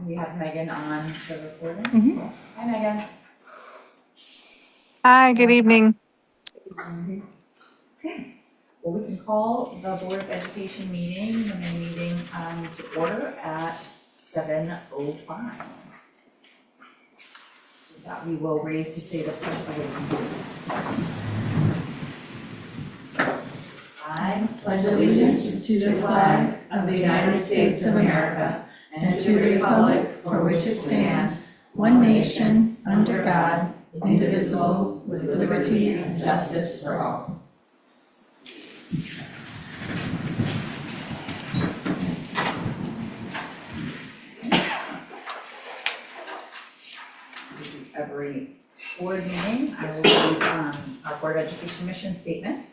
we have Megan on the recording. Mhm. Yes. Hi, Megan. Hi, good evening. Okay. Well, we can call the Board of Education meeting, the main meeting, to order at 7:05. With that, we will raise to say the pledge of allegiance. I Pledge allegiance to the flag of the United States of America and to the republic for which it stands, one nation, under God, indivisible, with liberty and justice for all. Every board meeting, I will read our Board of Education mission statement.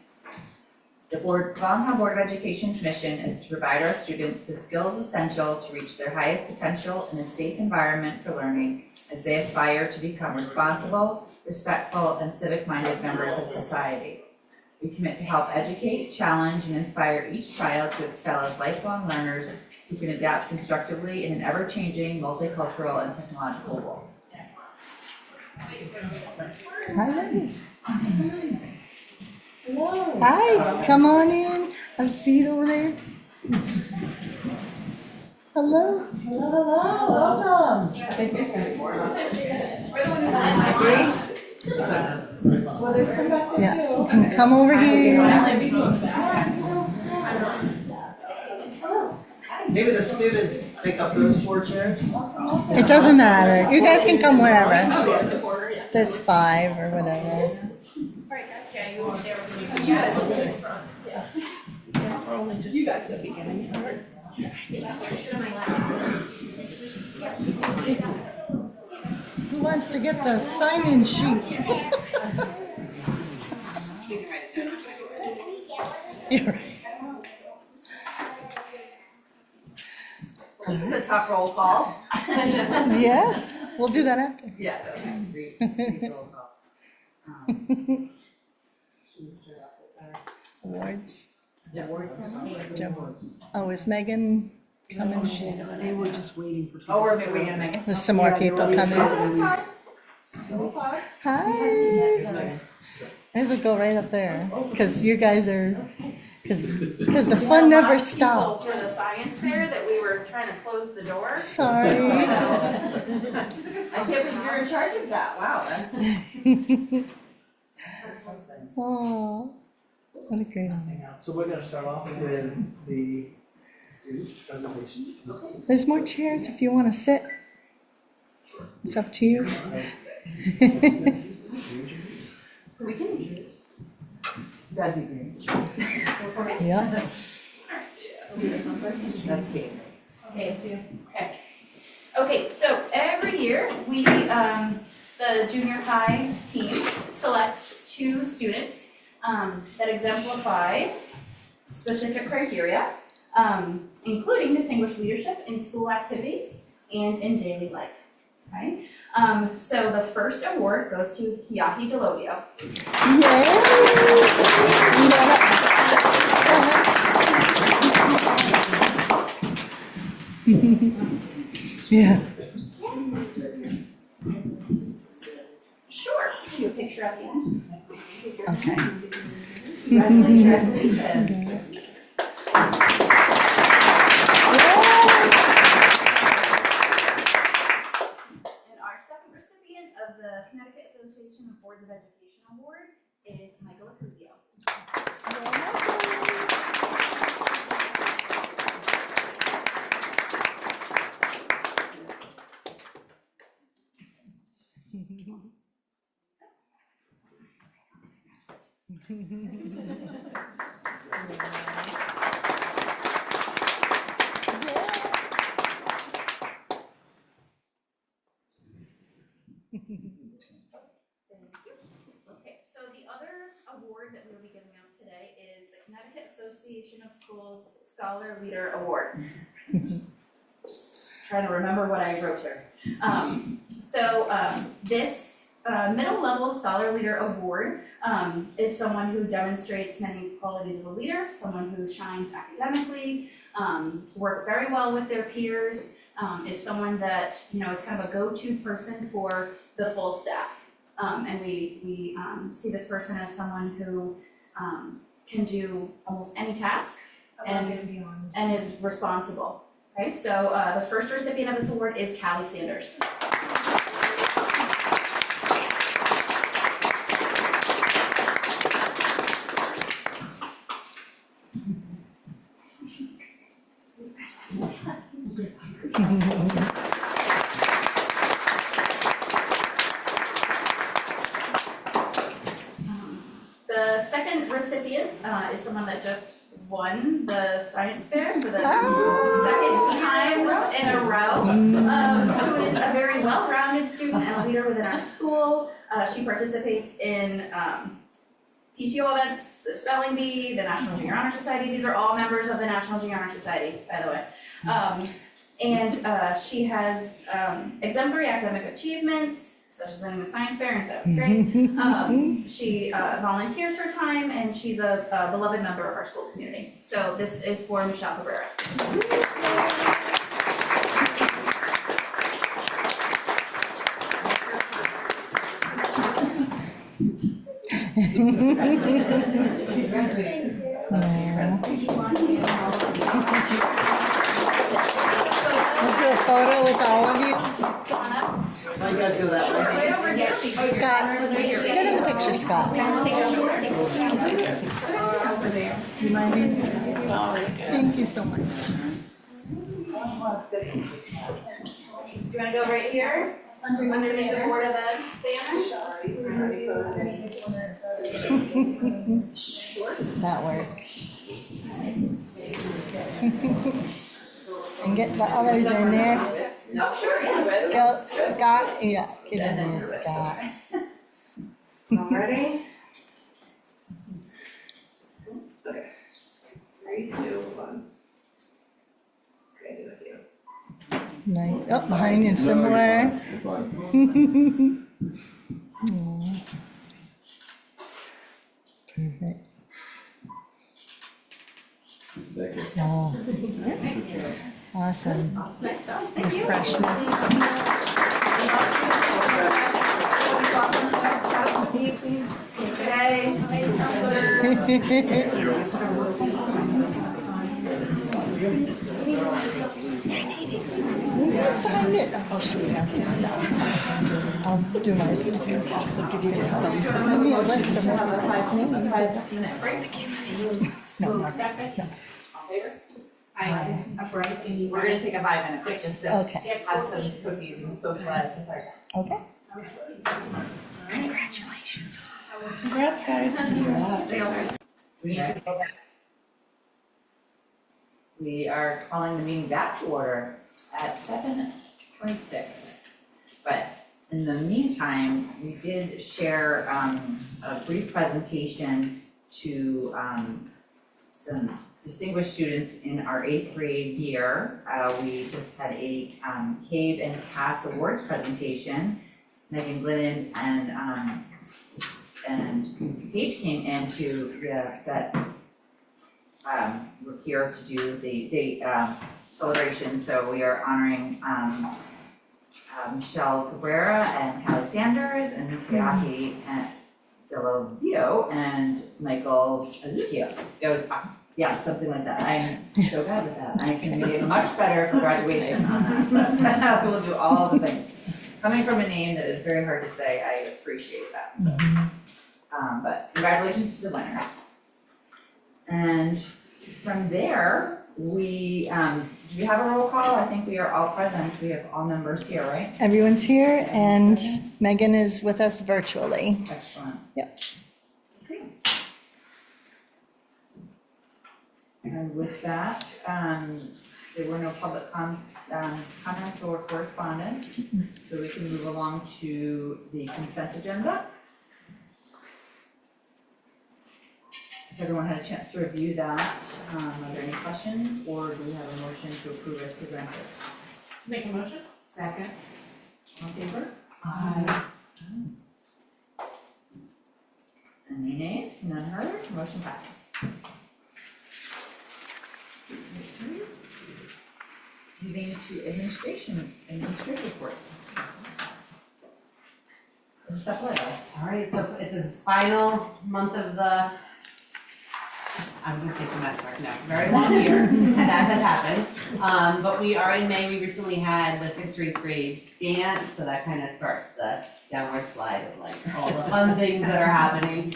The Voluntown Board of Education's mission is to provide our students the skills essential to reach their highest potential in a safe environment for learning as they aspire to become responsible, respectful, and civic-minded members of society. We commit to help educate, challenge, and inspire each child to excel as lifelong learners who can adapt constructively in an ever-changing, multicultural, and technological world. Hello. Hi, come on in. Have a seat over there. Hello. Hello, welcome. Well, there's some back there too. You can come over here. Maybe the students pick up those 4 chairs. It doesn't matter. You guys can come wherever. There's 5 or whatever. You guys are beginning. Who wants to get the sign-in sheet? You're right. This is a tough roll call. Yes, we'll do that after. Yeah, that would be great. Roll call. Should we start off with our Awards. awards ceremony? Oh, is Megan coming? They were just waiting for. Oh, we're waiting on Megan. There's some more people coming. coming. Hi. Might as well go right up there, because you guys are, because the fun never stops. For the science fair that we were trying to close the door. Sorry. I can't believe you're in charge of that. Wow, that's so nice. Oh, what a great honor. So we're gonna start off with the student presentation. There's more chairs if you want to sit. It's up to you. We can choose. That'd be great. Yeah. We'll do this one first. That's Kate. Okay, two. Okay. Okay, so every year we, the junior high team selects 2 students that exemplify specific criteria, including distinguished leadership in school activities and in daily life. Right? So the first award goes to Kiaki Delogio. Yeah. Sure. Do a picture at the end. Okay. Congratulations. And our second recipient of the Connecticut Association of Boards of Education Award is Michael Acuzio. Okay, so the other award that we will be giving out today is the Connecticut Association of Schools Scholar Leader Award. Just trying to remember what I wrote here. This middle level Scholar Leader Award is someone who demonstrates many qualities of a leader, someone who shines academically, works very well with their peers, is someone that, you know, is kind of a go-to person for the full staff. And we see this person as someone who can do almost any task and is responsible. Okay, so the first recipient of this award is Callie Sanders. The second recipient is someone that just won the science fair for the second time in a row, who is a very well-rounded student and a leader within our school. She participates in PTO events, the Spelling Bee, the National Junior Honor Society. These are all members of the National Junior Honor Society, by the way. And she has exemplary academic achievements, such as winning the science fair in 7th grade. She volunteers her time, and she's a beloved member of our school community. So this is for Michelle Cabrera. We'll do a photo with all of you. Why you guys go that way? Scott, get in the picture, Scott. You mind? Thank you so much. Do you want to go right here? Underneath the Board of Ed banner? That works. And get the others in there. Oh, sure, yes. Go, Scott, yeah, get in there, Scott. Ready? Okay. 3, 2, 1. Okay, do a few. Nice. Oh, behind you, similar. Aw. Perfect. Oh. Awesome. Nice job. Thank you. Refreshments. Find it. I'll do my. Send me a list of no, no. We're gonna take a 5-minute break just to Okay. have some cookies and socialize with our guests. Okay. Congratulations. Congrats, guys. We need to go back. We are calling the meeting back to order at 7:26. But in the meantime, we did share a brief presentation to some distinguished students in our 8th grade year. We just had a CAVE and CAS awards presentation. Megan Glennon and Mrs. Page came in to we're here to do the celebration, so we are honoring Michelle Cabrera and Callie Sanders and Kayaki Delavio and Michael Azucchio. It was, yeah, something like that. I'm so bad with that. I can be much better for graduation on that, but we'll do all the things. Coming from a name that is very hard to say, I appreciate that. So. But congratulations to the winners. And from there, do we have a roll call? I think we are all present. We have all members here, right? Everyone's here and Megan is with us virtually. Excellent. Yep. Okay. And with that, there were no public comments or correspondence, so we can move along to the consent agenda. If everyone had a chance to review that, are there any questions, or do we have a motion to approve as presented? Make a motion? Second. All in favor? Aye. Any nays? None heard? Motion passes. moving to administrative reports. Ms. Sepulveda. All right, so it's this final month of the, I'm gonna say semester, no, very long year, and that has happened. But we are in May, we recently had the sixth to eighth grade dance, so that kind of starts the downward slide of like all the fun things that are happening.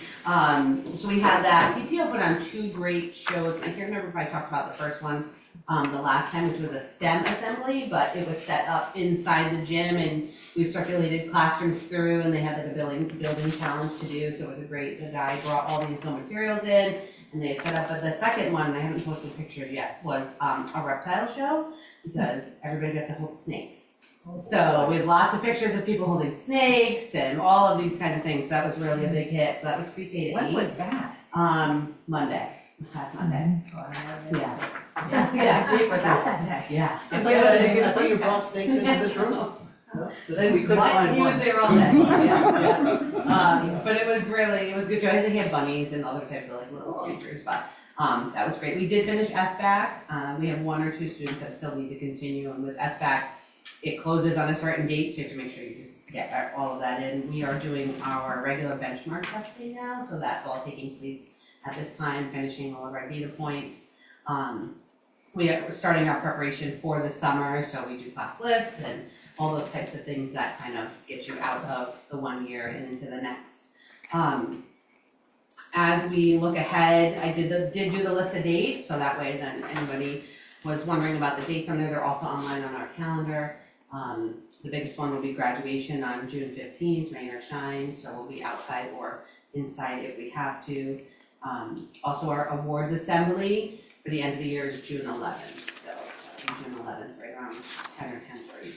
So we had that, PTO put on 2 great shows, I can't remember if I talked about the first one the last time, which was a STEM assembly, but it was set up inside the gym and we circulated classrooms through and they had like a building challenge to do, so it was a great, the guy brought all these new materials in and they had set up, but the second one, I haven't posted pictures yet, was a reptile show because everybody got to hold snakes. So we have lots of pictures of people holding snakes and all of these kind of things, so that was really a big hit, so that was pre-K to 8. When was that? Monday, this past Monday. Yeah. Yeah, Jake was out that day. Yeah. I thought you brought snakes into this room. No, we couldn't find He was one. there all day, yeah. But it was good, I think he had bunnies and other types of like little creatures, but that was great. We did finish SBAC, we have 1 or 2 students that still need to continue, and with SBAC, it closes on a certain date, so you have to make sure you just get all of that in. We are doing our regular benchmark testing now, so that's all taking place at this time, finishing all of our data points. We are starting our preparation for the summer, so we do class lists and all those types of things that kind of get you out of the 1 year and into the next. As we look ahead, I did do the list of dates, so that way then anybody was wondering about the dates on there, they're also online on our calendar. The biggest one will be graduation on June 15th, rain or shine, so we'll be outside or inside if we have to. Also our awards assembly for the end of the year is June 11th, so June 11th, right around 10 or 10:30.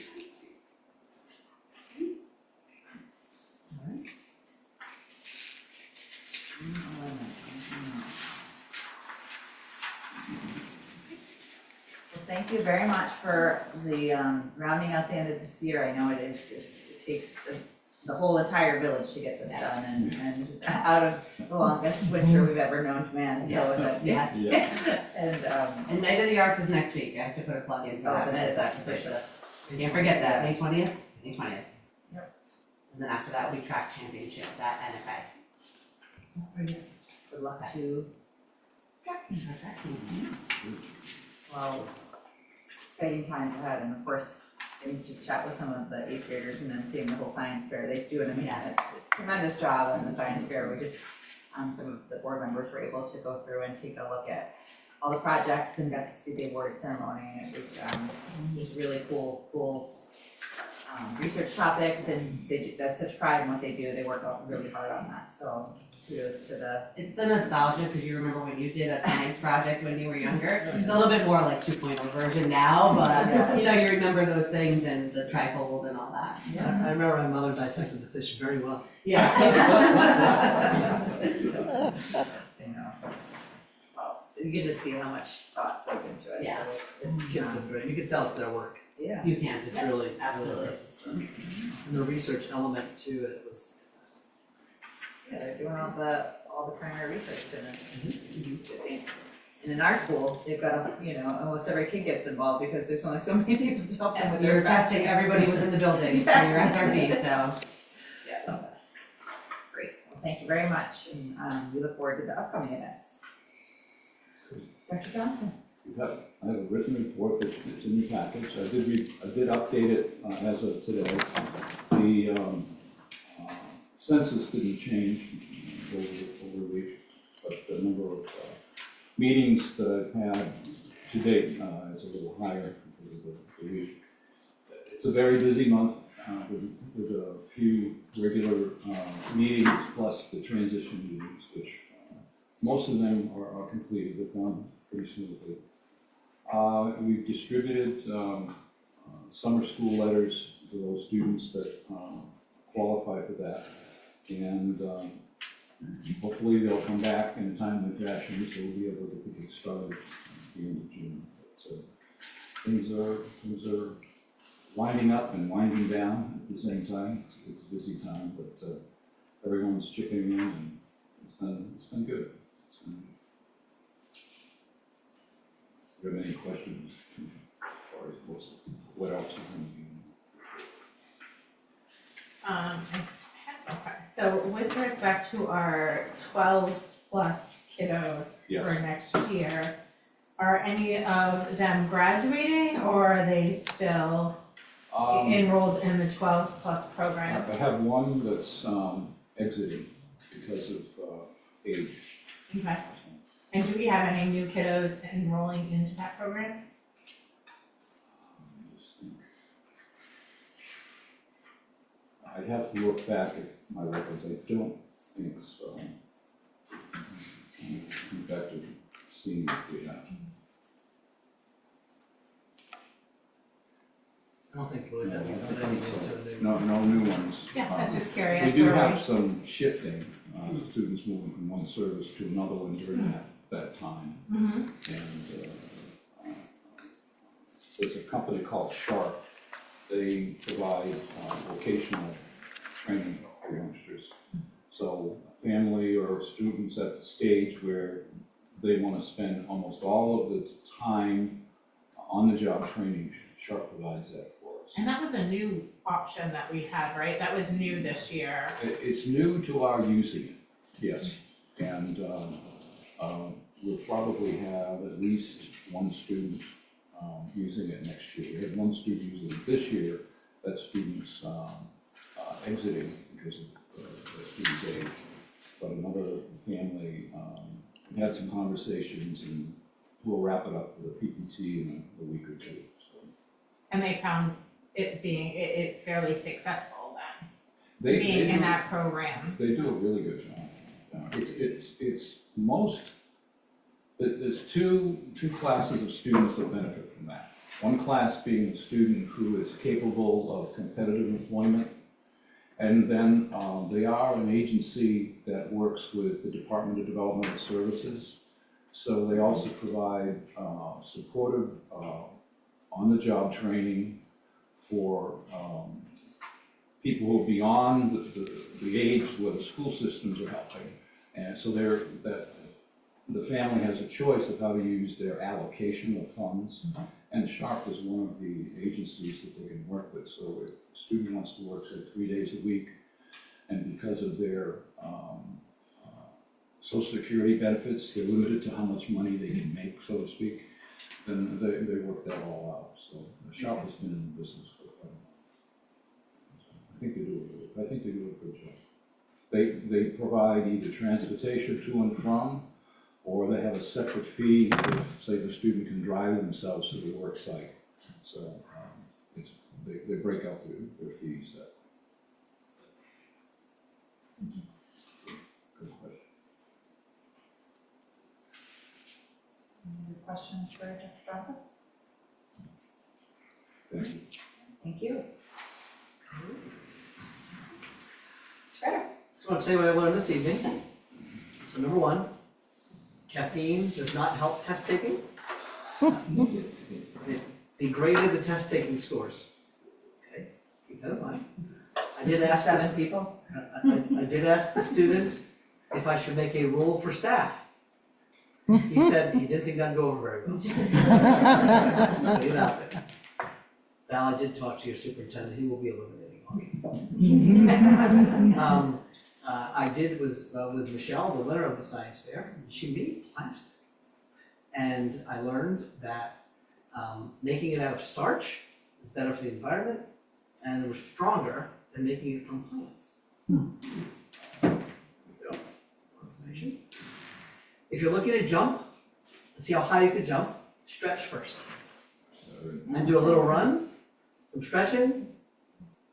Well, thank you very much for the rounding out the end of this year. I know it takes the whole entire village to get this done and out of the longest winter we've ever known to man, so Yes. And Night of the Arts is next week, I have to put a plug in for that, that is that's official. Can't forget that, May 20th, May 20th. Yep. And then after that, we track championships at NFA. So, good luck to track team. well, exciting times ahead, and of course, getting to chat with some of the 8th graders and then seeing the whole science fair. They do a tremendous job on the science fair. We just, some of the board members were able to go through and take a look at all the projects and got to see the award ceremony. And it was just really cool research topics, and they have such pride in what they do. They work out really hard on that, so kudos to the. It's the nostalgia, because you remember when you did a science project when you were younger. It's a little bit more like 2.0 version now, but you know, you remember those things and the trifold and all that. Yeah, I remember my mother dissected the fish very well. Yeah. You know, well, you can just see how much thought goes into it, Yeah. so it's Kids are great, you can tell it's their work. yeah. You can, It's really, absolutely. really impressive stuff. And the research element to it was fantastic. Yeah, they're doing all the primary research, and it's good thing. And in our school, they've got, almost every kid gets involved because there's only so many people to help them with their You're testing everybody within the building for your SRP, so. Yeah. Great, well, thank you very much, and we look forward to the upcoming events. Dr. Johnson? I have a written report that's in your package. I did update it as of today. The census didn't change over the week, but the number of meetings that I've had to date is a little higher because of the week. It's a very busy month with a few regular meetings plus the transition meetings, which most of them are completed. They've gone pretty smoothly. We've distributed summer school letters to those students that qualify for that, and hopefully they'll come back in a timely fashion, so we'll be able to get started at the end of June. So things are winding up and winding down at the same time. It's a busy time, but everyone's chipping in, and it's been good. Do you have any questions as far as this? what else is in the Okay, so with respect to our 12+ kiddos Yes. for next year, are any of them graduating or are they still enrolled in the 12+ program? I have one that's exiting because of age. Okay, and do we have any new kiddos enrolling into that program? I'd have to look back at my records, I don't think so. In fact, I've seen if we have. I don't think Lloyd, that we put any into the. No new ones. Yeah, I was just We curious. do where have some shifting, students moving from one service to another one during that time. Mhm. And there's a company called Sharp. They provide vocational training for youngsters. So family or students at the stage where they want to spend almost all of the time on the job training, Sharp provides that for us. And that was a new option that we had, right? That was new this year. It's new to our using it, yes. And we'll probably have at least one student using it next year. We had one student using it this year. That student's exiting because of the student's age. But another family, we had some conversations and we'll wrap it up with a PPT in a week or two, so. And they found it being, it fairly successful then, They being do- in that program. They do a really good job. It's most, there's two classes of students that benefit from that. One class being the student who is capable of competitive employment. And then they are an agency that works with the Department of Developmental Services. So they also provide supportive on-the-job training for people who are beyond the age where the school systems are helping. And so the family has a choice of how to use their allocation of funds. And Sharp is one of the agencies that they can work with. So if a student wants to work, say, 3 days a week, and because of their Social Security benefits, they're limited to how much money they can make, so to speak, then they work that all out. So Sharp has been in business for quite a while. I think they do a good job. They provide either transportation to and from, or they have a separate fee if, say, the student can drive themselves to the work site. So they break out their fees. Good question. Any other questions for Dr. Johnson? Thank you. Thank you. Mr. Ryder? Just want to tell you what I learned this evening. So number one, caffeine does not help test taking. It degraded the test taking scores. Okay, keep that in mind. I did ask this, 7 people? I did ask the student if I should make a rule for staff. He said he didn't think that'd go over very well. So put it out there. Val, I did talk to your superintendent, he will be eliminating hockey. I did was with Michelle, the winner of the science fair, she made plastic. And I learned that making it out of starch is better for the environment and it was stronger than making it from plants. There you go. More information. If you're looking to jump, and see how high you could jump, stretch first. And do a little run, some stretching,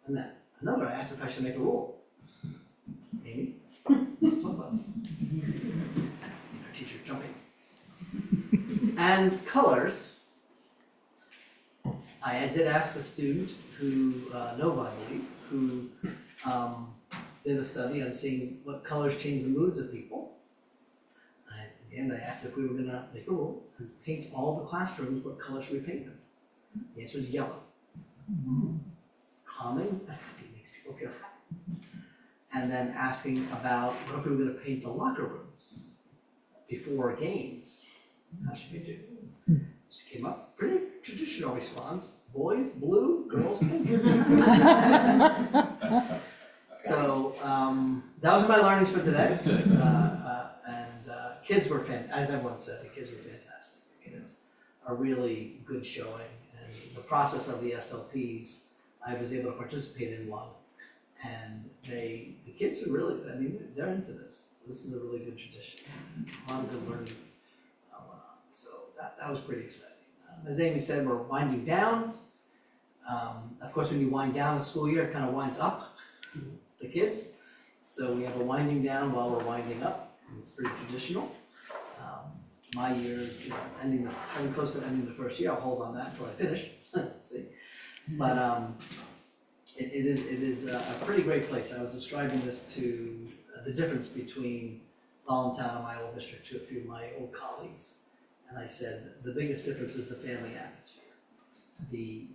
and then another, I asked if I should make a rule. Amy, let's talk about this. Our teacher's jumping. And colors. I did ask a student who, Nova, I believe, who did a study on seeing what colors change the moods of people. And I asked if we were gonna make a rule and paint all the classrooms, what color should we paint them? The answer is yellow. Calming and happy, makes people feel happy. And then asking about what if we were gonna paint the locker rooms before games? How should we do? She came up, pretty traditional response, boys blue, girls pink. So, that was my learnings for today. Kids were as everyone said, the kids were fantastic. I mean, it's a really good showing, and the process of the SLPs, I was able to participate in one. And the kids are really, I mean, they're into this. So this is a really good tradition. A lot of good learning went on. So that was pretty exciting. As Amy said, we're winding down. Of course, when you wind down a school year, it kind of winds up the kids. So we have a winding down while we're winding up. It's pretty traditional. My year is, coming close to ending the first year. I'll hold on that until I finish. See, but it is a pretty great place. I was describing this to the difference between Voluntown and my old district to a few of my old colleagues, and I said the biggest difference is the family atmosphere, the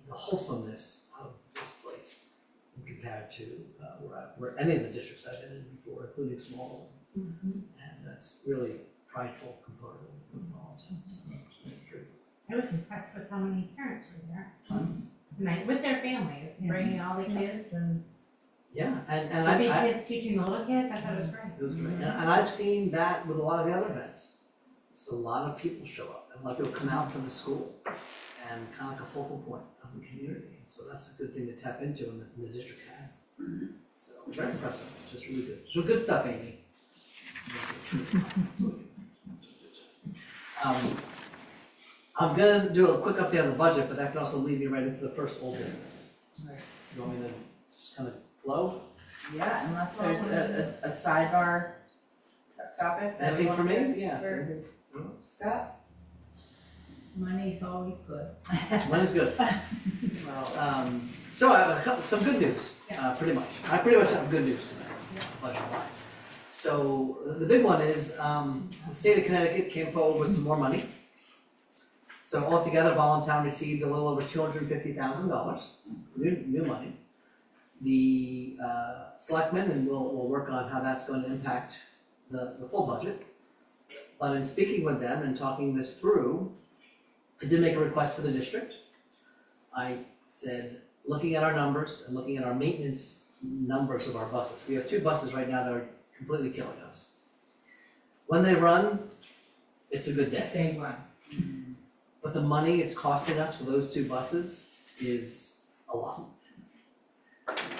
wholesomeness of this place compared to where any of the districts I've been in before, including small ones. And that's really prideful component of Voluntown, so that's pretty I was impressed with how many parents were there tons. tonight, with their families, bringing all the kids and Yeah, and the big I kids teaching the little kids, I thought it was great. it was great, and I've seen that with a lot of the other events. So a lot of people show up, and a lot of people come out from the school, and kind of like a focal point of the community. So that's a good thing to tap into, and the district has. So very impressive, just really good. So good stuff, Amy. I'm gonna do a quick update on the budget, but that can also lead me right into the first old business. Right. You want me to just kind of flow? Yeah, unless there's a sidebar topic that we Anything for want me? to. Yeah. Scott? Money's always good. Mine is good. Well, so I have some good news, pretty much. I pretty much have good news tonight, budget-wise. So the big one is, the state of Connecticut came forward with some more money. So altogether, Voluntown received a little over $250,000, new money. The selectmen, and we'll work on how that's going to impact the full budget. But in speaking with them and talking this through, I did make a request for the district. I said, looking at our numbers and looking at our maintenance numbers of our buses, we have 2 buses right now that are completely killing us. When they run, it's a good day. They run. But the money it's costing us for those 2 buses is a lot.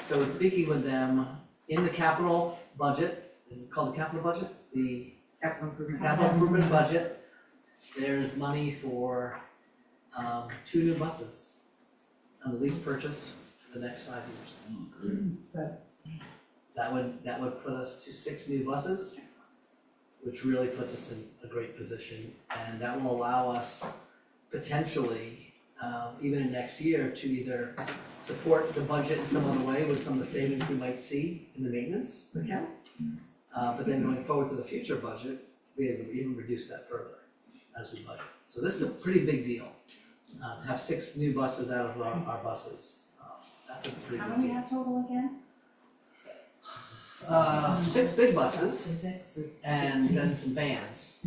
So in speaking with them, in the capital budget, is it called the capital budget? The Capital improvement. capital improvement budget, there's money for 2 new buses on the lease purchase for the next 5 years. That would put us to 6 new buses, which really puts us in a great position, and that will allow us potentially, even in next year, to either support the budget in some other way with some of the savings we might see in the maintenance account. But then going forward to the future budget, we have even reduced that further as we budget. So this is a pretty big deal, to have 6 new buses out of our buses. That's a pretty How big many deal. have total again? 6 big buses and then some vans.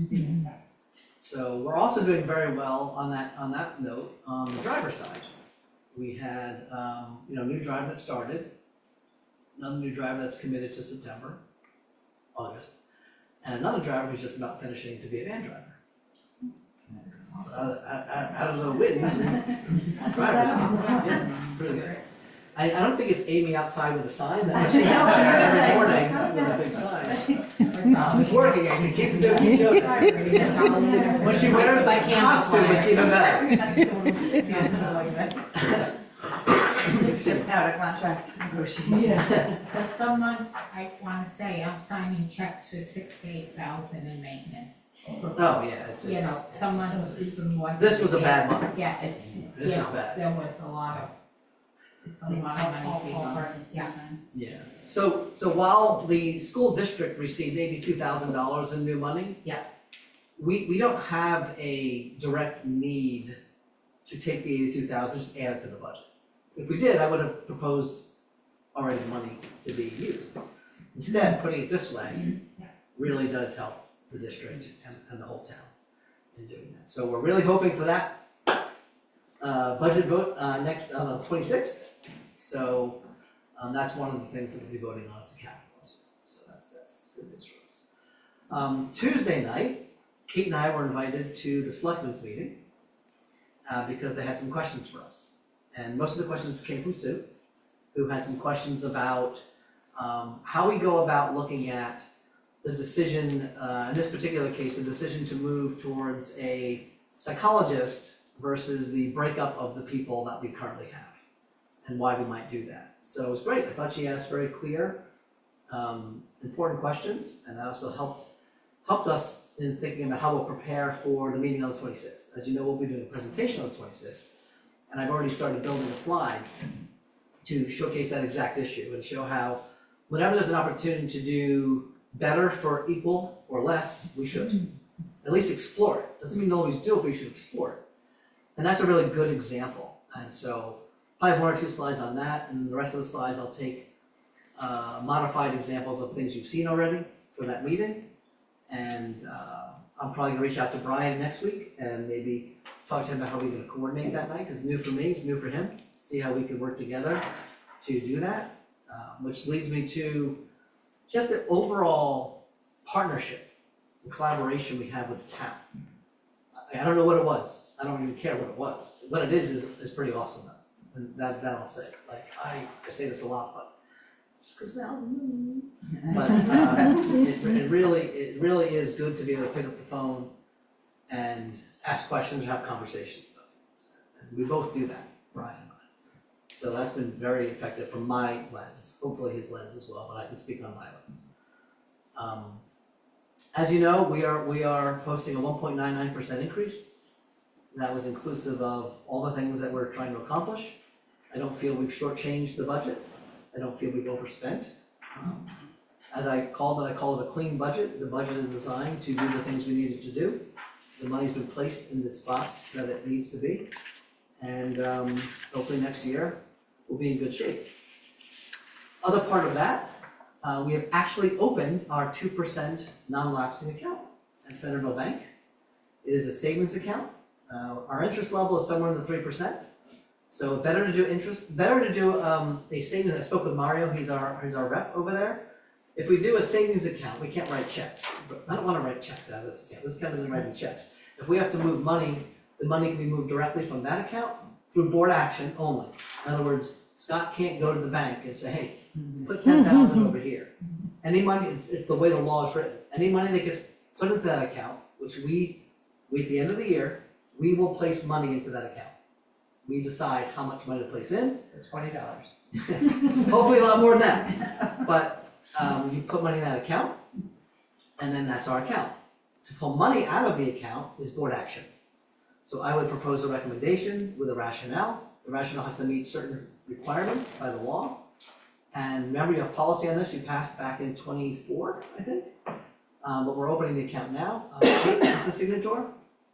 So we're also doing very well on that note, on the driver's side. We had, new driver that started, another new driver that's committed to September, August, and another driver who's just about finishing to be a van driver. So out of the wins, drivers, yeah, pretty good. I don't think it's Amy outside with a sign, that she's out there every morning with a big sign. It's working, Amy, keep doing it. When she wears the costume, it's even better. Out of contract negotiation. But some months, I wanna say, I'm signing checks for 6,000 to 8,000 in maintenance. Oh, yeah, it's. You know, some months it's even more. This was a bad month. Yeah, it's, This was bad. there was a lot of, it's a lot of money being on, yeah. Yeah, so while the school district received $82,000 in new money. Yeah. We don't have a direct need to take the 82,000, just add it to the budget. If we did, I would have proposed already money to be used. Instead, putting it this way really does help the district and the whole town. in doing that. So we're really hoping for that budget vote next on the 26th. So that's one of the things that we'll be voting on as a capital. So that's good news for us. Tuesday night, Kate and I were invited to the selectmen's meeting because they had some questions for us. And most of the questions came from Sue, who had some questions about how we go about looking at the decision, in this particular case, the decision to move towards a psychologist versus the breakup of the people that we currently have, and why we might do that. So it was great. I thought she asked very clear, important questions, and that also helped us in thinking about how we'll prepare for the meeting on the 26th. As you know, we'll be doing a presentation on the 26th, and I've already started building a slide to showcase that exact issue and show how whenever there's an opportunity to do better for equal or less, we should at least explore it. Doesn't mean always do it, but you should explore it. And that's a really good example. And so I have 1 or 2 slides on that, and the rest of the slides I'll take modified examples of things you've seen already for that meeting. And I'm probably gonna reach out to Brian next week and maybe talk to him about how we're gonna coordinate that night, because it's new for me, it's new for him. See how we can work together to do that, which leads me to just the overall partnership and collaboration we have with the town. I don't know what it was. I don't even care what it was. What it is pretty awesome though. And that I'll say. Like I say this a lot, but just because now, but it really is good to be able to pick up the phone and ask questions or have conversations about things. And we both do that, Brian and I. So that's been very effective from my lens, hopefully his lens as well, but I can speak on my lens. As you know, we are posting a 1.99% increase. That was inclusive of all the things that we're trying to accomplish. I don't feel we've shortchanged the budget. I don't feel we've overspent. As I call it a clean budget. The budget is designed to do the things we need it to do. The money's been placed in the spots that it needs to be. And hopefully next year, we'll be in good shape. Other part of that, we have actually opened our 2% non-lapsing account at Centerville Bank. It is a savings account. Our interest level is somewhere in the 3%. So better to do a savings. I spoke with Mario, he's our rep over there. If we do a savings account, we can't write checks. I don't want to write checks out of this account. This account doesn't write any checks. If we have to move money, the money can be moved directly from that account through board action only. In other words, Scott can't go to the bank and say, hey, put 10,000 over here. Any money, it's the way the law is written. Any money that gets put into that account, which we at the end of the year, we will place money into that account. We decide how much money to place in. For $20. Hopefully a lot more than that. But you put money in that account, and then that's our account. To pull money out of the account is board action. So I would propose a recommendation with a rationale. The rationale has to meet certain requirements by the law. And remember, you have policy on this you passed back in 24, I think. But we're opening the account now. Kate is the signator,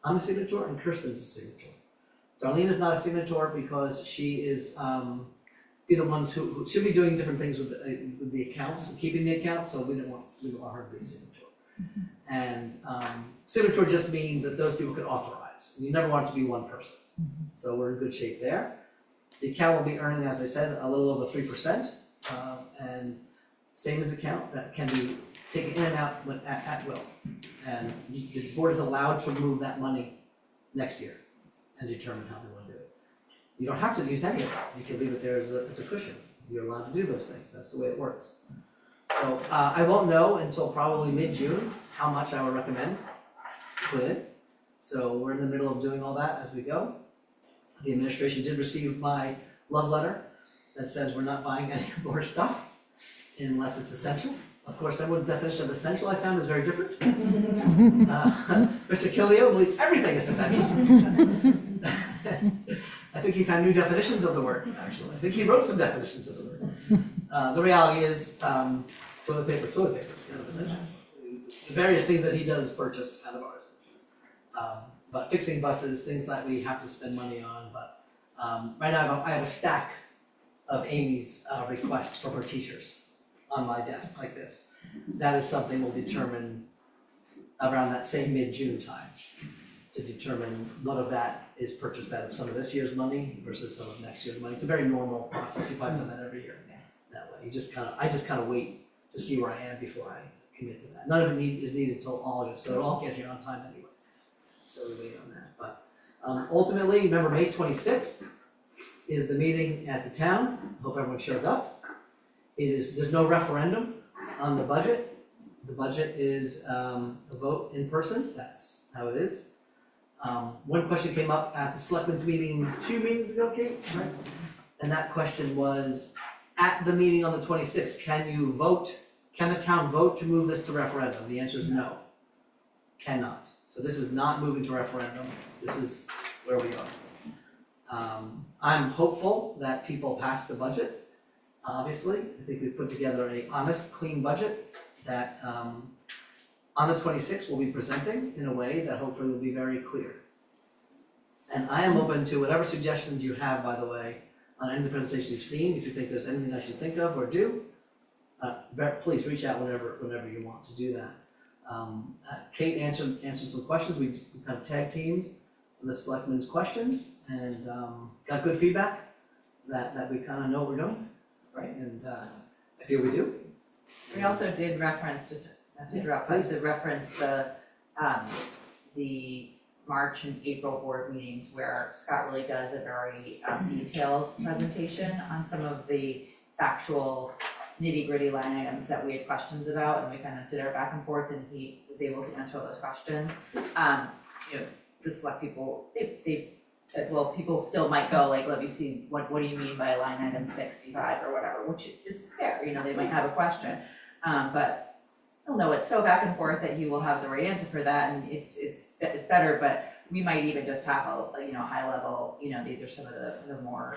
I'm a signator, and Kirsten's a signator. Darlene is not a signator because she is be the ones who should be doing different things with the accounts, keeping the account. So we don't want her to be a signator. And signature just means that those people can authorize. You never want it to be one person. So we're in good shape there. The account will be earning, as I said, a little over 3%, and savings account that can be taken in and out at will. And the board is allowed to remove that money next year and determine how they want to do it. You don't have to use any of it. You can leave it there as a cushion. You're allowed to do those things. That's the way it works. So I won't know until probably mid-June how much I would recommend put in. So we're in the middle of doing all that as we go. The administration did receive my love letter that says we're not buying any more stuff unless it's essential. Of course, everyone's definition of essential I found is very different. Mr. Kilio believes everything is essential. I think he found new definitions of the word, actually. I think he wrote some definitions of the word. The reality is toilet paper is kind of essential. The various things that he does purchase kind of ours. But fixing buses, things that we have to spend money on. But right now I have a stack of Amy's requests from her teachers on my desk like this. That is something we'll determine around that same mid-June time. to determine what of that is purchased out of some of this year's money versus some of next year's money. It's a very normal process, you've probably done that every year that way. I just kind of wait to see where I am before I commit to that. None of it is needed until August, so it'll all get here on time anyway. So we wait on that, but ultimately, remember, May 26th is the meeting at the town. Hope everyone shows up. There's no referendum on the budget. The budget is a vote in person, that's how it is. One question came up at the selectmen's meeting 2 meetings ago, Kate, right? And that question was, at the meeting on the 26th, can the town vote to move this to referendum? The answer is no, cannot. So this is not moving to referendum, this is where we are. I'm hopeful that people pass the budget, obviously. I think we've put together an honest, clean budget that on the 26th we'll be presenting in a way that hopefully will be very clear. And I am open to whatever suggestions you have, by the way, on any presentation you've seen. If you think there's anything I should think of or do, please reach out whenever you want to do that. Kate answered some questions. We kind of tag teamed the selectmen's questions and got good feedback that we kind of know what we're doing, right? And I feel we do. We also did reference, just not to interrupt, but to reference the March and April board meetings where Scott really does a very detailed presentation on some of the factual nitty-gritty line items that we had questions about, and we kind of did our back and forth, and he was able to answer all those questions. The select people, they said, well, people still might go like, let me see, what do you mean by line item 65 or whatever, which is fair, they might have a question. But you'll know it's so back and forth that you will have the right answer for that, and it's better, but we might even just have a high level, these are some of the more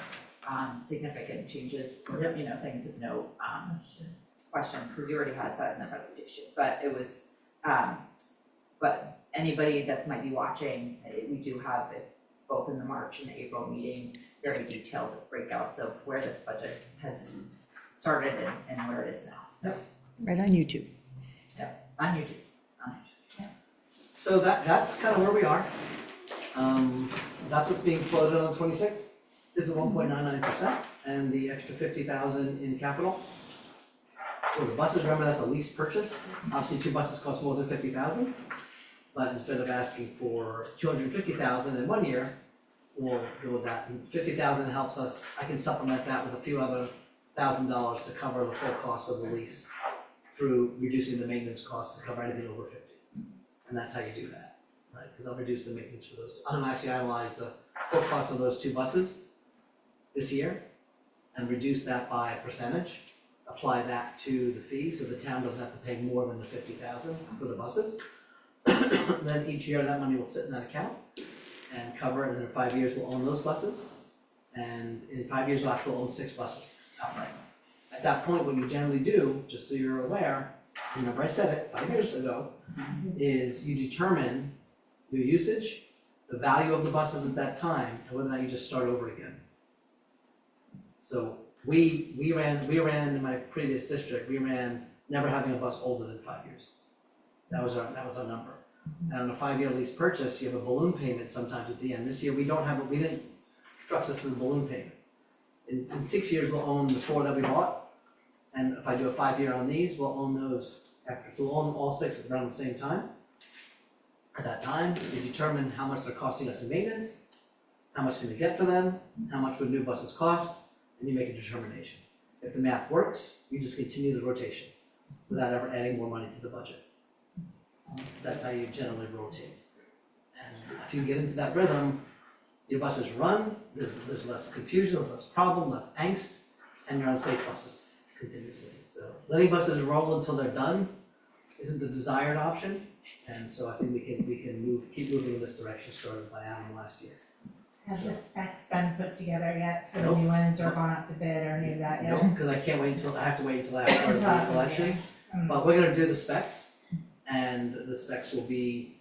significant changes or, things of note, questions, because you already has that in the presentation, but it was, but anybody that might be watching, we do have it both in the March and the April meeting, very detailed breakouts of where this budget has started and where it is now, so. Right on YouTube. On YouTube. So that's kind of where we are. That's what's being floated on the 26th. This is 1.99% and the extra 50,000 in capital. For the buses, remember that's a lease purchase. Obviously 2 buses cost more than 50,000. But instead of asking for 250,000 in 1 year, we'll go with that. And 50,000 helps us, I can supplement that with a few other $1,000 to cover the full cost of the lease through reducing the maintenance cost to cover anything over 50. And that's how you do that, right? Because I'll reduce the maintenance for those. I'm actually analyze the full cost of those 2 buses this year and reduce that by a percentage, apply that to the fee so the town doesn't have to pay more than the 50,000 for the buses. Then each year that money will sit in that account and cover it, and in 5 years we'll own those buses. And in 5 years we'll actually own 6 buses outright. At that point, what you generally do, just so you're aware, remember I said it 5 years ago, is you determine your usage, the value of the buses at that time, and whether or not you just start over again. So we ran in my previous district, we ran never having a bus older than 5 years. That was our number. And on a 5-year lease purchase, you have a balloon payment sometimes at the end. This year we didn't structure this as a balloon payment. In 6 years we'll own the 4 that we bought. And if I do a 5-year on these, we'll own those after. So we'll own all 6 around the same time. At that time, we determine how much they're costing us in maintenance, how much can we get for them, how much would new buses cost, and you make a determination. If the math works, you just continue the rotation without ever adding more money to the budget. That's how you generally rotate. And if you get into that rhythm, your buses run, there's less confusion, there's less problem, less angst, and you're on safe buses continuously. So letting buses roll until they're done isn't the desired option, and so I think we can keep moving in this direction started by Adam last year. Has the specs been put together yet for the Nope. new ones or gone out to bid or any of that yet? No, because I have to wait until after the collection. But we're gonna do the specs, and the specs will be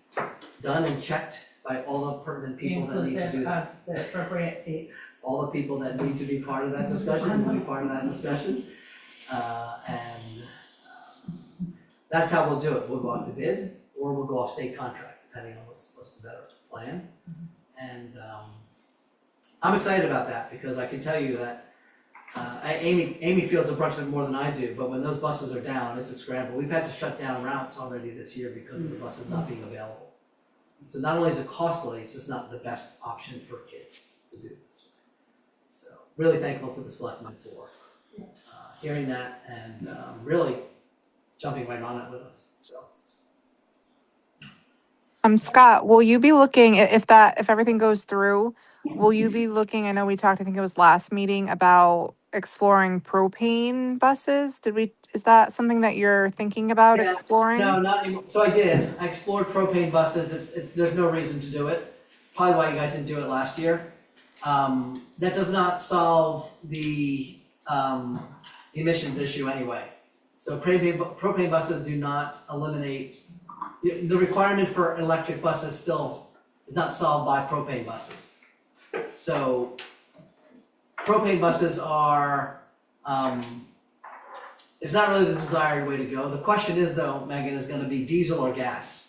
done and checked by all the pertinent people that need to do that. Inclusive of the appropriate seats. All the people that need to be part of that discussion will be part of that discussion. That's how we'll do it. We'll go out to bid, or we'll go off state contract, depending on what's the better plan. And I'm excited about that because I can tell you that Amy feels the brunt of it more than I do, but when those buses are down, it's a scramble. We've had to shut down routes already this year because of the buses not being available. So not only is it costly, it's just not the best option for kids to do this. So really thankful to the selectmen for hearing that and really jumping right on it with us, so. Scott, will you be looking, if everything goes through, will you be looking, I know we talked, I think it was last meeting, about exploring propane buses? Is that something that you're thinking about Yeah, exploring? No, not anymore. So I did. I explored propane buses. There's no reason to do it. Probably why you guys didn't do it last year. That does not solve the emissions issue anyway. So propane buses do not eliminate, the requirement for electric buses still is not solved by propane buses. So propane buses are, it's not really the desired way to go. The question is though, Megan, is gonna be diesel or gas.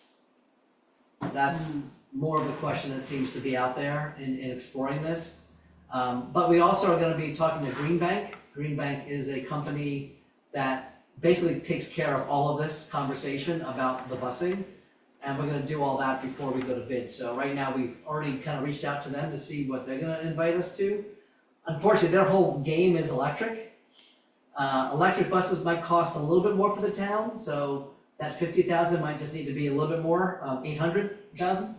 That's more of the question that seems to be out there in exploring this. But we also are gonna be talking to Green Bank. Green Bank is a company that basically takes care of all of this conversation about the busing. And we're gonna do all that before we go to bid. So right now, we've already kind of reached out to them to see what they're gonna invite us to. Unfortunately, their whole game is electric. Electric buses might cost a little bit more for the town, so that 50,000 might just need to be a little bit more, 800,000.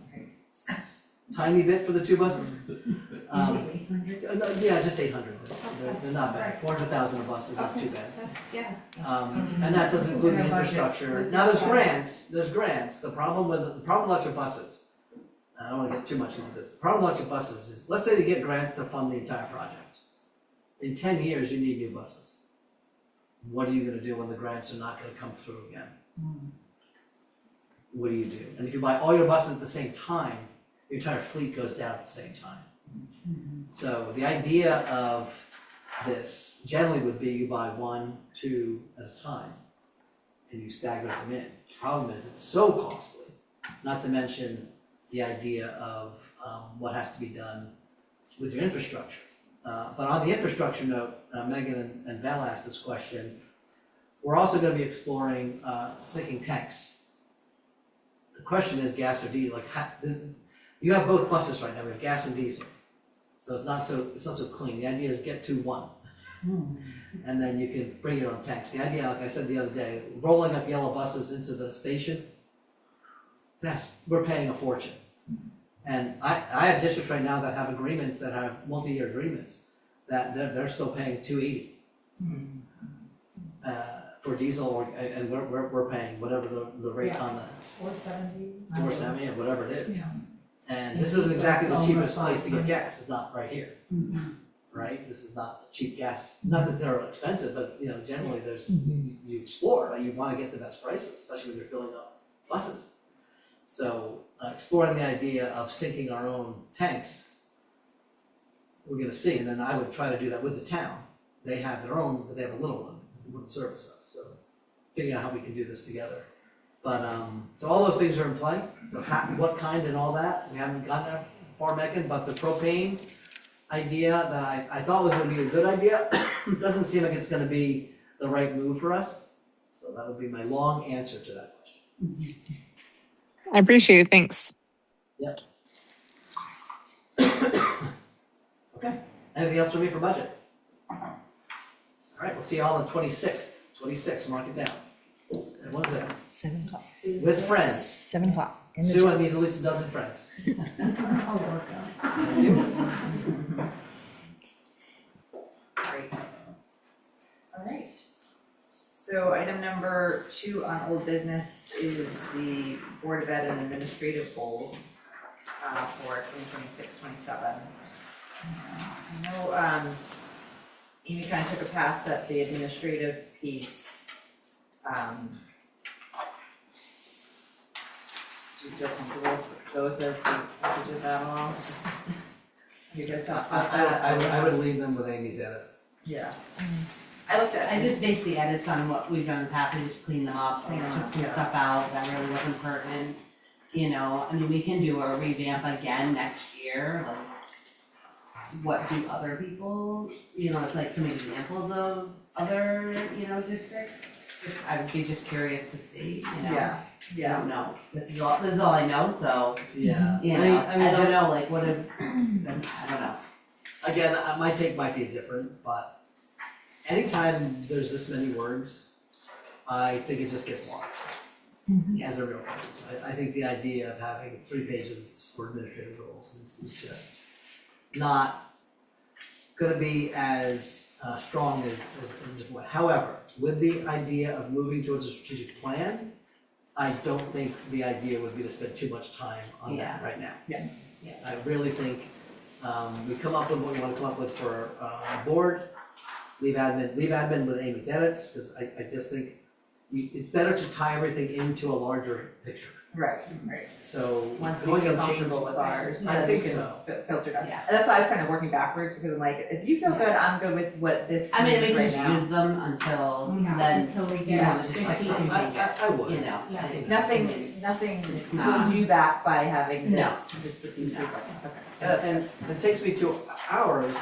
Tiny bit for the two buses. Yeah, just 800. They're not bad. 400,000 a bus is not too bad. And that doesn't include the infrastructure. Now there's grants. The problem with electric buses, I don't want to get too much into this. The problem with electric buses is, let's say they get grants to fund the entire project. In 10 years, you need new buses. What are you going to do when the grants are not going to come through again? What do you do? And if you buy all your buses at the same time, your entire fleet goes down at the same time. So the idea of this generally would be you buy 1, 2 at a time and you stagger them in. The problem is it's so costly, not to mention the idea of what has to be done with your infrastructure. But on the infrastructure note, Megan and Val asked this question. We're also going to be exploring sinking tanks. The question is gas or diesel. You have both buses right now. We have gas and diesel, so it's not so clean. The idea is get to one, and then you can bring it on tanks. The idea, like I said the other day, rolling up yellow buses into the station. We're paying a fortune. And I have districts right now that have agreements that have multi-year agreements that they're still paying $280 for diesel, and we're paying whatever the rate on the $4.70 or whatever it is. Yeah. And this isn't exactly the cheapest place to get gas. It's not right here, right? This is not cheap gas. Not that they're expensive, but generally there's you explore. Right? You want to get the best prices, especially when you're filling up buses. So exploring the idea of sinking our own tanks, we're going to see. And then I would try to do that with the town. They have their own, but they have a little one that wouldn't service us. So figuring out how we can do this together. But so all those things are in play. So what kind and all that, we haven't gotten that far, Megan. But the propane idea that I thought was going to be a good idea doesn't seem like it's going to be the right move for us. So that would be my long answer to that question. I appreciate it, thanks. Yep. Okay, anything else for me for budget? All right, we'll see you all on the 26th. 26th, mark it down. And what is that? 7 o'clock. With friends. 7 o'clock. Sue, I need at least a dozen friends. I'll work on it. Thank you. Great. All right. So item number 2 on old business is the Board of Ed and administrative goals for 2026-27. I know Amy kind of took a pass at the administrative piece. Do you feel comfortable with those as you did that along? You guys thought about that? I would leave them with Amy's edits. Yeah. I looked at I just based the edits on what we've done in the past, we just cleaned them up, Clean them up, took some yeah. stuff out that really wasn't pertinent. you know, I mean, we can do a revamp again next year, like, what do other people, you know, like some examples of other, you know, districts? Just, I would be just curious to see, you know? I don't know, this is all I know, so, Yeah, you know, I don't know, like, what if, I don't know. again, my take might be different, but anytime there's this many words, I think it just gets lost. As a real purpose. I think the idea of having 3 pages for administrative goals is just not gonna be as strong as a different way. However, with the idea of moving towards a strategic plan, I don't think the idea would be to spend too much time on that right now. Yeah. Yeah. I really think we come up with what we wanna come up with for our board, leave admin with Amy's edits, because I just think it's better to tie everything into a larger picture. Right. So Once we going feel and change- comfortable with ours, I then we think can so. filter it out. Yeah. And that's why I was kind of working backwards, because I'm like, if you feel good, I'm good with what this I mean, we means can right just now. use them until Yeah, then, until we you get. know, just like something change it, I would. you know? Yeah. Nothing It's not. holds you back by having No. this, just with these No. people. Okay. So that's And it takes me to ours,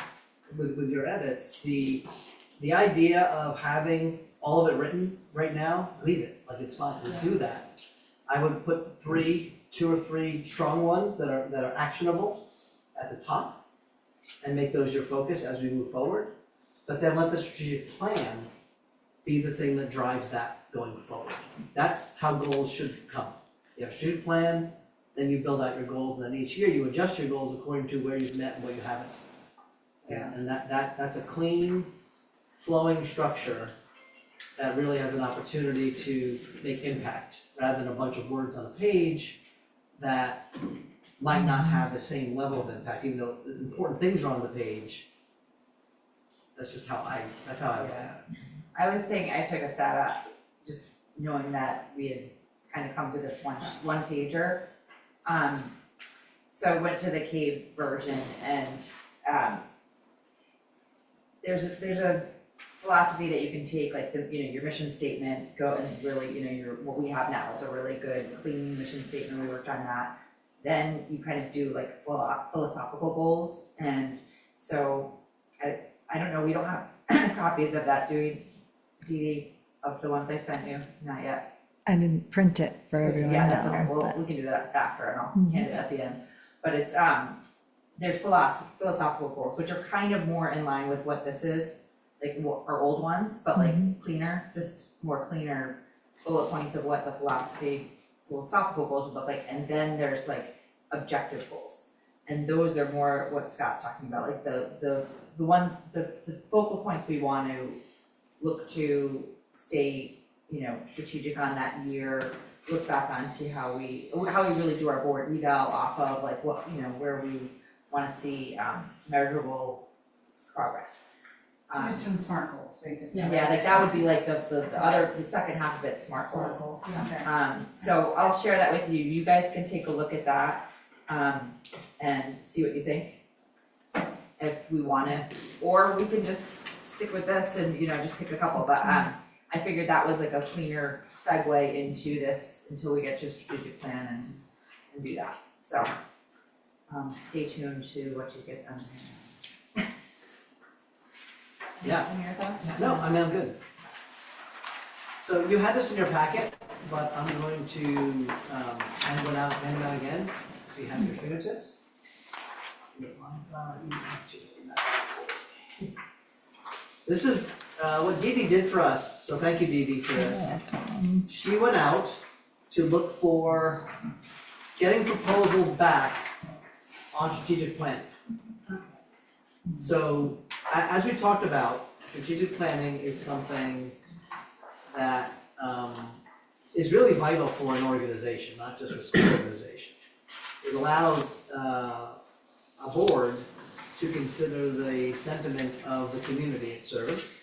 with your edits, the idea of having all of it written right now, leave it, like it's fine, let's do that. I would put 2 or 3 strong ones that are actionable at the top, and make those your focus as we move forward. But then let the strategic plan be the thing that drives that going forward. That's how goals should come. You have a strategic plan, then you build out your goals, and then each year you adjust your goals according to where you've met and what you haven't. Yeah. And that's a clean, flowing structure that really has an opportunity to make impact, rather than a bunch of words on a page that might not have the same level of impact, even though the important things are on the page. That's just how I look at it. I took a stab at just knowing that we had kind of come to this one pager. So I went to the cave version and there's a philosophy that you can take, like your mission statement, go and really, what we have now is a really good, clean mission statement, we worked on that. Then you kind of do like philosophical goals, and so I don't know, we don't have copies of that, do we, Dee Dee, of the ones I sent you? Not yet. I didn't print it for everyone Yeah, that's okay, now, well, but we can do that after and I'll hand it at the end. But it's, there's philosophical goals, which are kind of more in line with what this is, like our old ones, but like cleaner, just more cleaner bullet points of what the philosophical goals would look like. And then there's like objective goals. And those are more what Scott's talking about, like the ones, the focal points we want to look to stay, strategic on that year, look back on, see how we really do our board eval off of, like what, where we wanna see measurable progress. So just doing SMART goals, basically. Yeah, like that would be like the second half of it, SMART goals. SMART goal, okay. So I'll share that with you, you guys can take a look at that, and see what you think. If we wanna, or we can just stick with this and, just pick a couple, but, I figured that was like a cleaner segue into this, until we get to a strategic plan and do that, so. Stay tuned to what you get done. Yeah. Any other thoughts? No, I mean, I'm good. So you had this in your packet, but I'm going to hand it out again, so you have your fingertips. This is what Dee Dee did for us, so thank you, Dee Dee, for this. She went out to look for getting proposals back on strategic planning. So, as we talked about, strategic planning is something that is really vital for an organization, not just a school organization. It allows a board to consider the sentiment of the community it serves,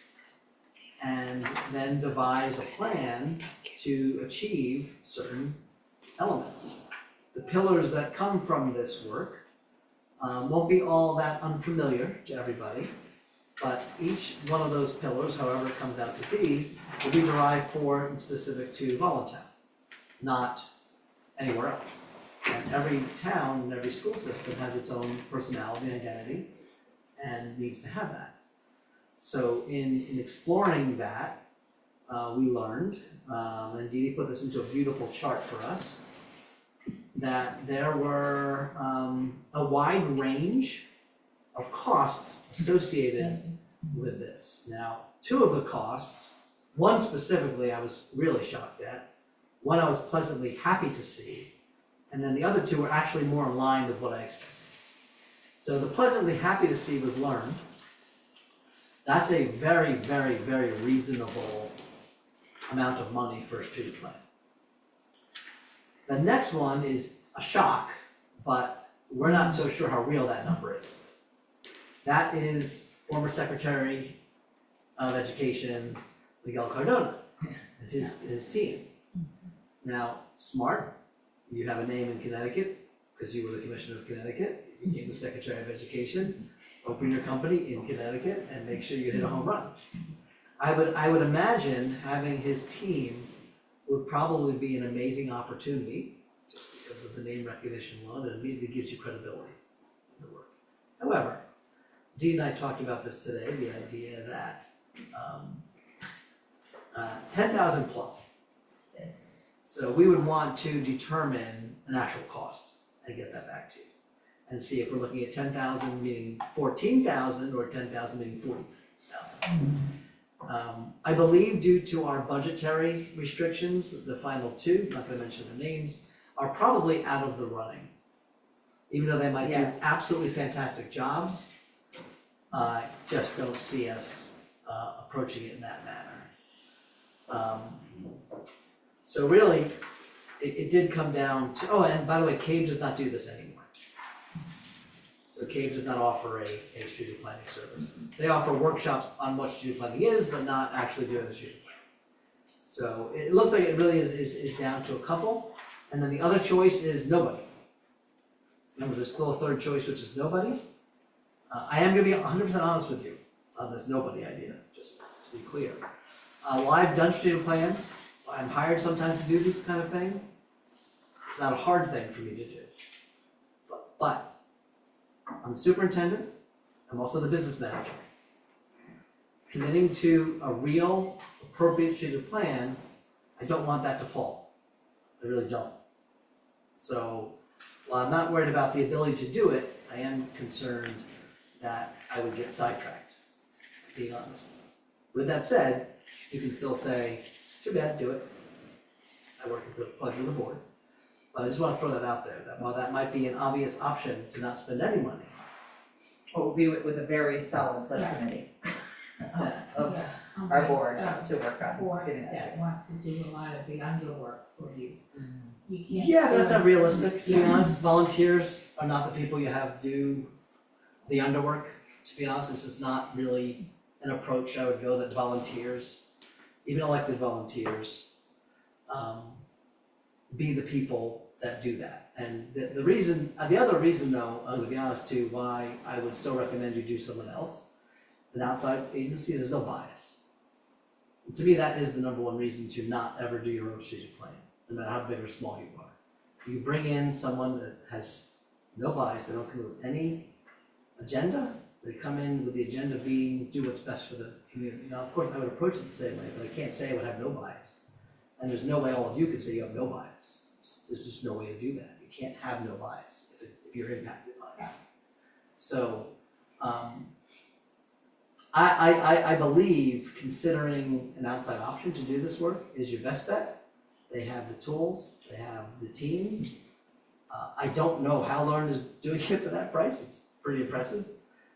and then devise a plan to achieve certain elements. The pillars that come from this work won't be all that unfamiliar to everybody, but each one of those pillars, however it comes out to be, will be derived for and specific to Voluntown, not anywhere else. And every town and every school system has its own personality and identity and needs to have that. So in exploring that, we learned, and Dee Dee put this into a beautiful chart for us, that there were a wide range of costs associated with this. Now, two of the costs, one specifically I was really shocked at, one I was pleasantly happy to see, and then the other two were actually more in line with what I expected. So the pleasantly happy to see was learned. That's a very, very, very reasonable amount of money for a strategic plan. The next one is a shock, but we're not so sure how real that number is. That is former Secretary of Education Miguel Cardona and his team. Now, smart, you have a name in Connecticut because you were the Commissioner of Connecticut, you became the Secretary of Education, open your company in Connecticut and make sure you hit a home run. I would imagine having his team would probably be an amazing opportunity just because of the name recognition alone. It immediately gives you credibility in the work. However, Dee and I talked about this today, the idea that 10,000 plus. Yes. So we would want to determine an actual cost and get that back to you. And see if we're looking at 10,000 meaning 14,000 or 10,000 meaning 40,000. I believe due to our budgetary restrictions, the final two, not gonna mention their names, are probably out of the running. Even though they might do Yes. absolutely fantastic jobs, I just don't see us approaching it in that manner. So really, it did come down to, oh, and by the way, CAVE does not do this anymore. So CAVE does not offer a strategic planning service. They offer workshops on what strategic planning is, but not actually doing the strategic planning. So it looks like it really is down to a couple, and then the other choice is nobody. Remember, there's still a third choice, which is nobody. I am gonna be 100% honest with you on this nobody idea, just to be clear. While I've done strategic plans, I'm hired sometimes to do this kind of thing, it's not a hard thing for me to do. But I'm the superintendent, I'm also the business manager. Committing to a real, appropriate strategic plan, I don't want that to fall. I really don't. So, while I'm not worried about the ability to do it, I am concerned that I would get sidetracked, being honest. With that said, you can still say, too bad, do it. I work at the pleasure of the board. But I just want to throw that out there, that while that might be an obvious option to not spend any money, What will be with a very solid subcommittee of Yeah, our board somebody, to work on board getting that. that wants to do a lot of the underwork for you. You can't. yeah, but that's do not it. realistic, to be honest. Volunteers are not the people you have do the underwork. To be honest, this is not really an approach I would go that volunteers, even elected volunteers, be the people that do that. And the reason, the other reason though, I'm gonna be honest too, why I would still recommend you do someone else, an outside agency, there's no bias. And to me, that is the number one reason to not ever do your own strategic plan, no matter how big or small you are. You bring in someone that has no bias, they don't come with any agenda, they come in with the agenda being do what's best for the community. Now, of course, I would approach it the same way, but I can't say I would have no bias. And there's no way all of you could say you have no bias. There's just no way to do that. You can't have no bias if you're impacted by it. So, I believe considering an outside option to do this work is your best bet. They have the tools, they have the teams. I don't know how Lauren is doing it for that price. It's pretty impressive.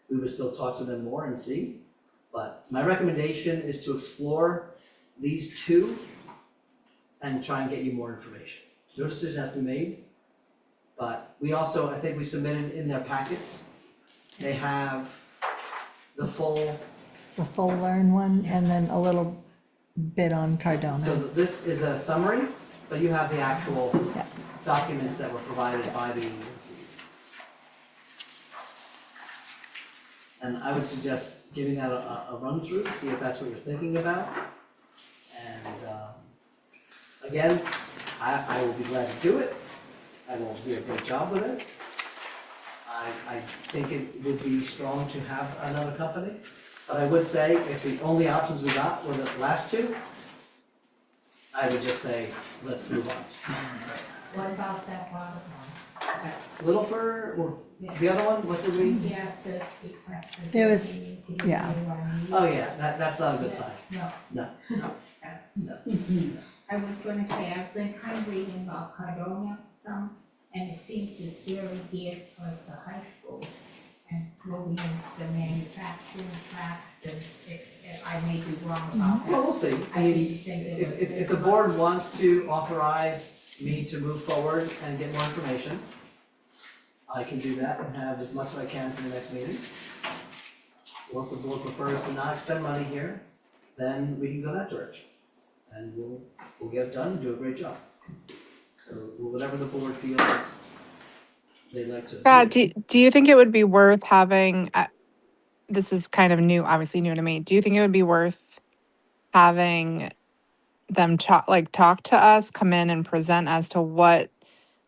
We would still talk to them more and see. But my recommendation is to explore these two and try and get you more information. No decision has to be made, but we also, I think we submitted in their packets, they have the full, Learn one, and then a little bit on so Cardona. this is a summary, but you have the actual Yeah. documents that were provided by the agencies. And I would suggest giving that a run through, see if that's what you're thinking about. And again, I will be glad to do it. I will do a great job with it. I think it would be strong to have another company, but I would say if the only options we got were the last two, I would just say, let's move on. What about that bottom one? Little Fur, or the other one, what did we? Yes, this requested. There was- yeah. Oh, yeah, that's not a good sign. I was gonna say, I've been kind of reading about Cardona some, and it seems it's very geared towards the high schools and moving into the manufacturing tracks, and I may be wrong about Well, that. we'll see. I didn't think it was. If the board wants to authorize me to move forward and get more information, I can do that and have as much as I can for the next meeting. Or if the board prefers to not expend money here, then we can go that direction. And we'll get it done and do a great job. So whatever the board feels they'd like to. Brad, do you think it would be worth having, this is kind of new, obviously new to me. Do you think it would be worth having them talk to us, come in and present as to what,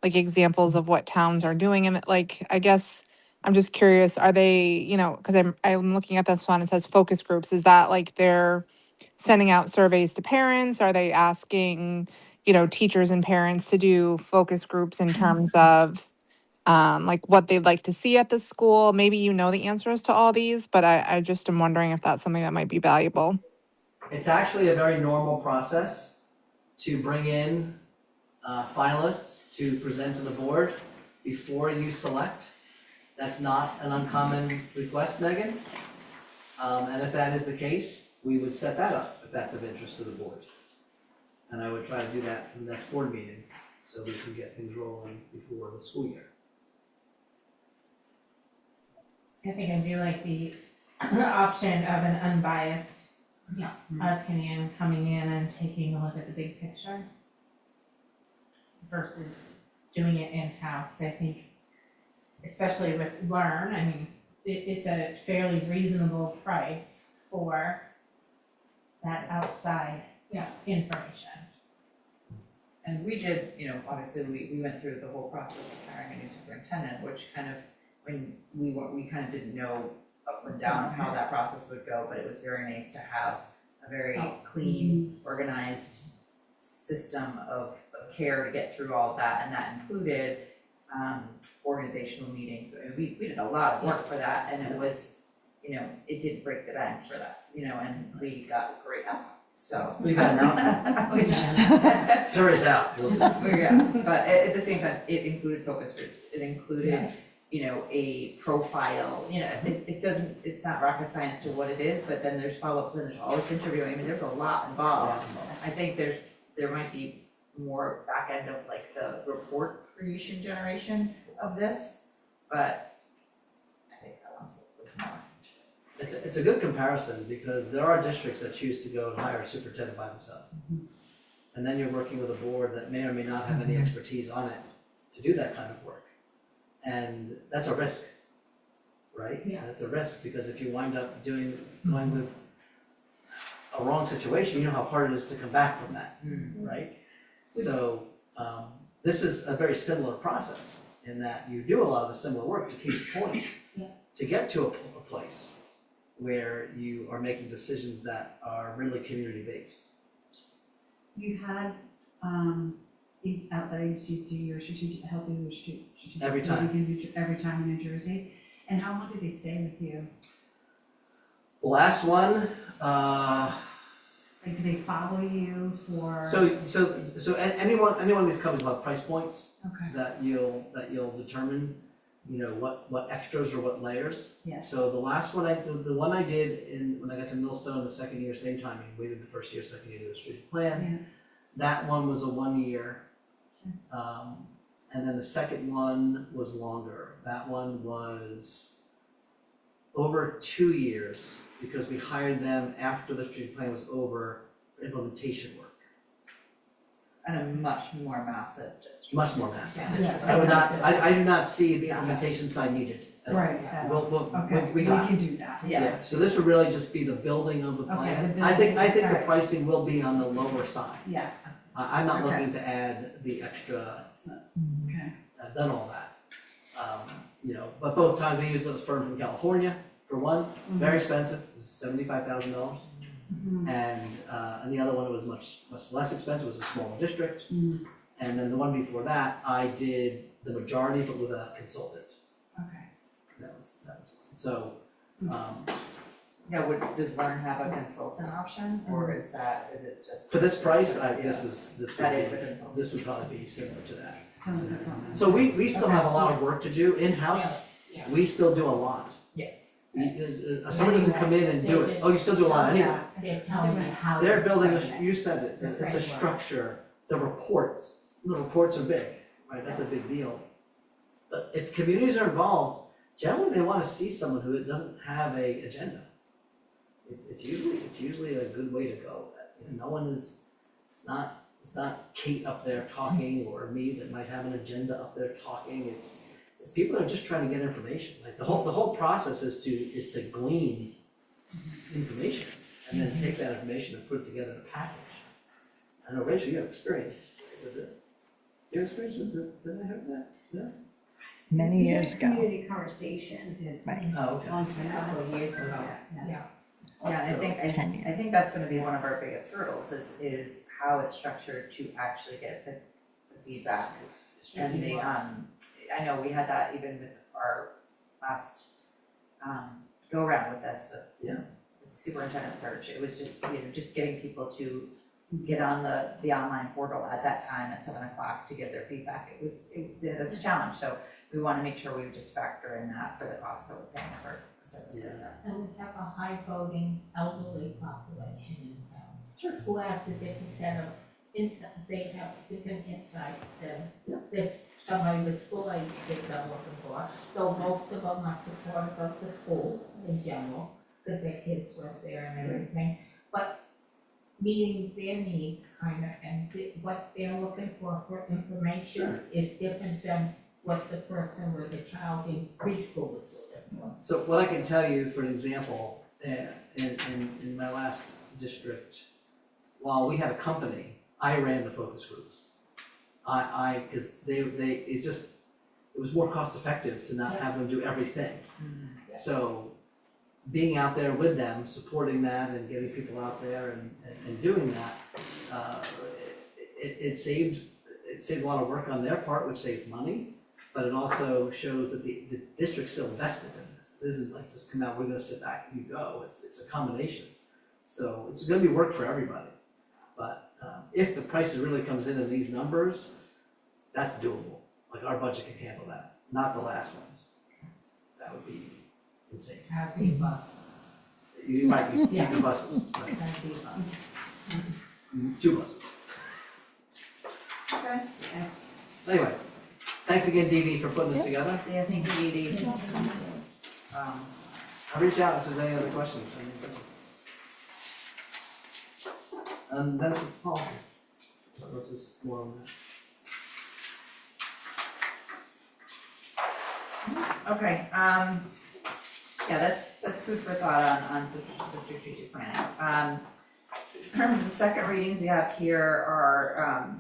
like examples of what towns are doing? And like, I guess I'm just curious, are they, because I'm looking at this one, it says focus groups. Is that like they're sending out surveys to parents? Are they asking, teachers and parents to do focus groups in terms of like what they'd like to see at the school? Maybe you know the answers to all these, but I just am wondering if that's something that might be valuable. It's actually a very normal process to bring in finalists to present to the board before you select. That's not an uncommon request, Megan. And if that is the case, we would set that up if that's of interest to the board. And I would try to do that for the next board meeting so we can get things rolling before the school year. I think I do like the option of an unbiased opinion coming in and taking a look at the big picture versus doing it in-house. I think, especially with Learn, I mean, it's a fairly reasonable price for that outside information. And we did, obviously, we went through the whole process of hiring a new superintendent, which kind of, when we kind of didn't know up and down how that process would go, but it was very nice to have a very clean, organized system of care to get through all of that, and that included organizational meetings. I mean, we did a lot of work for that, and it was, it did break the bank for us, and we got great outcome. So We got an outcome. Jury's out. We'll see. But at the same time, it included focus groups. It included, a profile. It's not rocket science to what it is, but then there's follow-ups and there's always interviewing. I mean, there's a lot involved. I think there might be more back end of like the report creation generation of this, but I think that one's a little more. It's a good comparison because there are districts that choose to go and hire a superintendent by themselves. And then you're working with a board that may or may not have any expertise on it to do that kind of work. And that's a risk, right? Yeah. That's a risk because if you wind up going with a wrong situation, you know how hard it is to come back from that, right? So this is a very similar process in that you do a lot of the similar work, to Kate's point, to get to a place where you are making decisions that are really community-based. You had outside agencies do your help you with strategic. Every time. Every time in New Jersey. And how long did they stay with you? The last one, Like, do they follow you for? so any one of these companies will have price points Okay. that you'll determine, what extras or what layers. Yeah. So the last one the one I did when I got to Millstone the second year, same timing, we did the first year, second year, did a strategic plan. That one was a 1 year. And then the second one was longer. That one was over 2 years because we hired them after the strategic plan was over for implementation work. And a much more massive district. Much more massive. Yeah. I do not see the implementation side needed at all. Right. Okay. We got can do that. Yeah. Yeah, so this would really just be the building of the Okay, plan. the I think building, the alright. pricing will be on the lower side. Yeah. I'm not Okay. looking to add the extra Okay. have done all that. But both times we used a firm from California for one, very expensive, it was $75,000. And the other one was much less expensive, it was a smaller district. And then the one before that, I did the majority, but with a consultant. Okay. That was so. Yeah, does Learn have a consultant option, or is it just? For this price, Yeah. this That is would a be, consultant. this would probably be similar to that. Something. So we still have a lot of work to do in-house, Yeah. we still do a lot. Yes. Someone doesn't come in and do it, oh, you still do a lot anyway. They're telling me how. They're building, to you said it, it's a structure, the reports are big, right, that's a big deal. But if communities are involved, generally they wanna see someone who doesn't have a agenda. It's usually a good way to go, no one is, it's not Kate up there talking or me that might have an agenda up there talking, it's people that are just trying to get information, like the whole process is to glean information and then take that information and put it together in a package. I know Rachel, you have experience with this. Do you have experience with this? Did I have that? No? Many years ago. Community conversation. Right. Oh, okay. A couple of years ago. Yeah. Yeah, So- I think that's gonna be one of our biggest hurdles is how it's structured to actually get the feedback. And I know we had that even with our last, go around with this, with superintendent search, it was just, just getting people to get on the online portal at that time at 7:00 to get their feedback, it's a challenge, so we wanna make sure we just factor in that for the cost that we're paying for the services. And we have a high voting elderly population in town. Sure. Who has a different set of they have different insights than this, somebody with school age kids are looking for. So most of them are supportive of the school in general, because their kids work there and everything. But meeting their needs kind of, and what they're looking for information is different than what the person with a child in preschool is looking for. So what I can tell you, for an example, in my last district, while we had a company, I ran the focus groups. Because it was more cost effective to not have them do everything. So being out there with them, supporting that and getting people out there and doing that, it saved a lot of work on their part, which saves money, but it also shows that the district's still invested in this. It isn't like just come out, we're gonna sit back and you go, it's a combination. So it's gonna be work for everybody, but if the price really comes in these numbers, that's doable. Like our budget can handle that, not the last ones. That would be insane. That'd be a bus. You might keep the buses, right? That'd be a bus. 2 buses. Okay. Anyway, thanks again, Dee Dee, for putting this together. Yeah, thank you, Dee Dee. I'll reach out if there's any other questions. And then it's the policy. What else is more on that? Okay, yeah, that's food for thought on the strategic planning. The second readings we have here are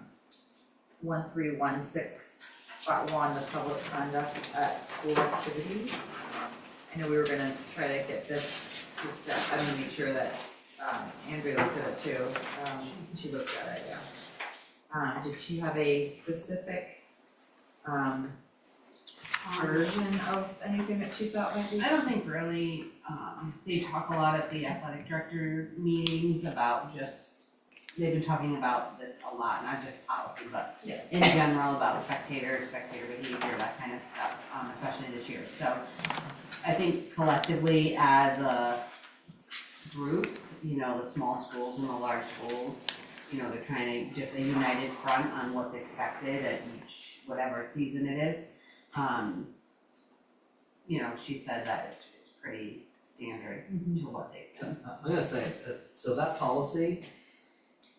1316.1, the public conduct at school activities. I know we were gonna try to get this, I'm gonna make sure that Andrea looked at it too. She looked at it, yeah. Did she have a specific version of anything that she thought might be? I don't think really, they talk a lot at the athletic director meetings about they've been talking about this a lot, not just policy, but in general about spectator behavior, that kind of stuff, especially this year. So I think collectively as a group, the small schools and the large schools, they're trying to just a united front on what's expected at each, whatever season it is. She said that it's pretty standard to what they've done. I'm gonna say, so that policy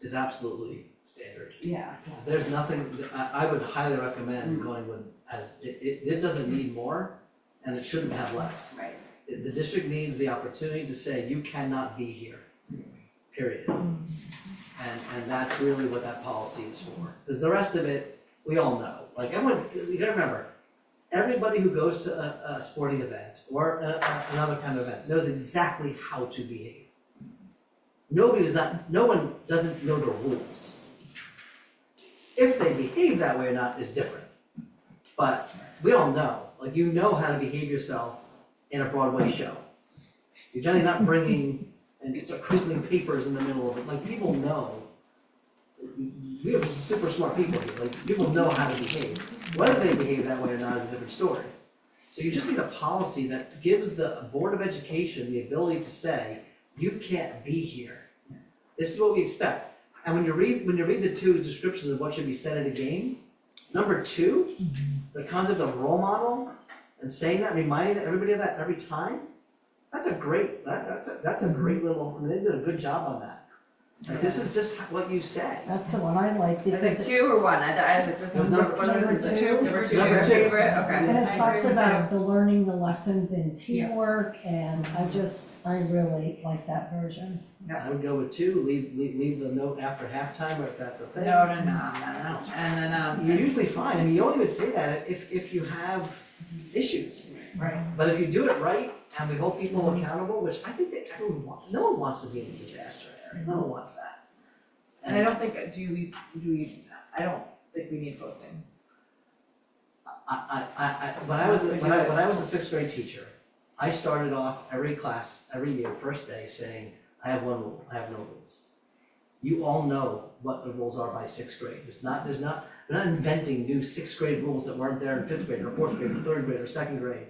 is absolutely standard. Yeah. There's nothing, I would highly recommend going with, it doesn't need more, and it shouldn't have less. Right. The district needs the opportunity to say, you cannot be here, period. And that's really what that policy is for. Because the rest of it, we all know, like everyone, you gotta remember, everybody who goes to a sporting event or another kind of event knows exactly how to behave. No one doesn't know the rules. If they behave that way or not is different. But we all know, like you know how to behave yourself in a Broadway show. You're generally not bringing and start crinkling papers in the middle of it, like people know. We have super smart people here, like people know how to behave. Whether they behave that way or not is a different story. So you just need a policy that gives the Board of Education the ability to say, you can't be here. This is what we expect. And when you read the two descriptions of what should be said at a game, number 2, the concept of role model and saying that, reminding everybody of that every time, that's a great little, I mean, they did a good job on that. Like this is just what you say. That's the one I like Is because it 2 or 1? I was like, this is Number number 2. two. Number 2 Number your two. favorite, okay. And it I talks agree with about the learning the lessons in teamwork, and I really like that version. I would go with 2, leave the note after halftime if that's a you. thing. No. And then, You're usually fine, I mean, you only would say that if you have issues. right. But if you do it right, and we hold people accountable, which I think that everyone wants, no one wants to be in a disaster area, no one wants that. And I don't think, do we, I don't think we need postings. When I was a 6th grade teacher, I started off every class, every year, first day, saying, I have one rule, I have no rules. You all know what the rules are by 6th grade. We're not inventing new 6th grade rules that weren't there in 5th grade or 4th grade or 3rd grade or 2nd grade.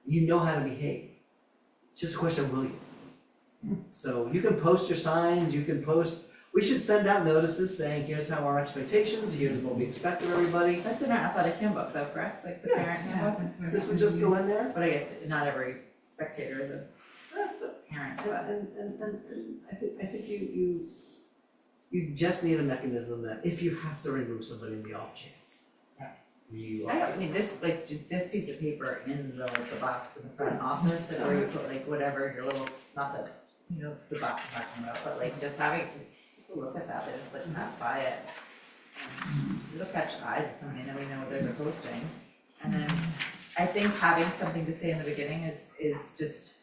You know how to behave. It's just a question of will you. So you can post your signs, we should send out notices saying, here's how our expectations, here's what we expect of everybody. That's in our athletic handbook though, correct? Like the Yeah. parent handbook? This would just go in there. But I guess not every spectator is a parent, but. And I think you just need a mechanism that if you have to remove somebody in the off chance. You I don't need this, like, just this piece of paper in the box in the front office, and where you put like whatever your little, not the, the box I'm talking about, but like just having, just look at that, they just like pass by it. And it'll catch the eyes of somebody, and then we know what they're posting. And then I think having something to say in the beginning is just,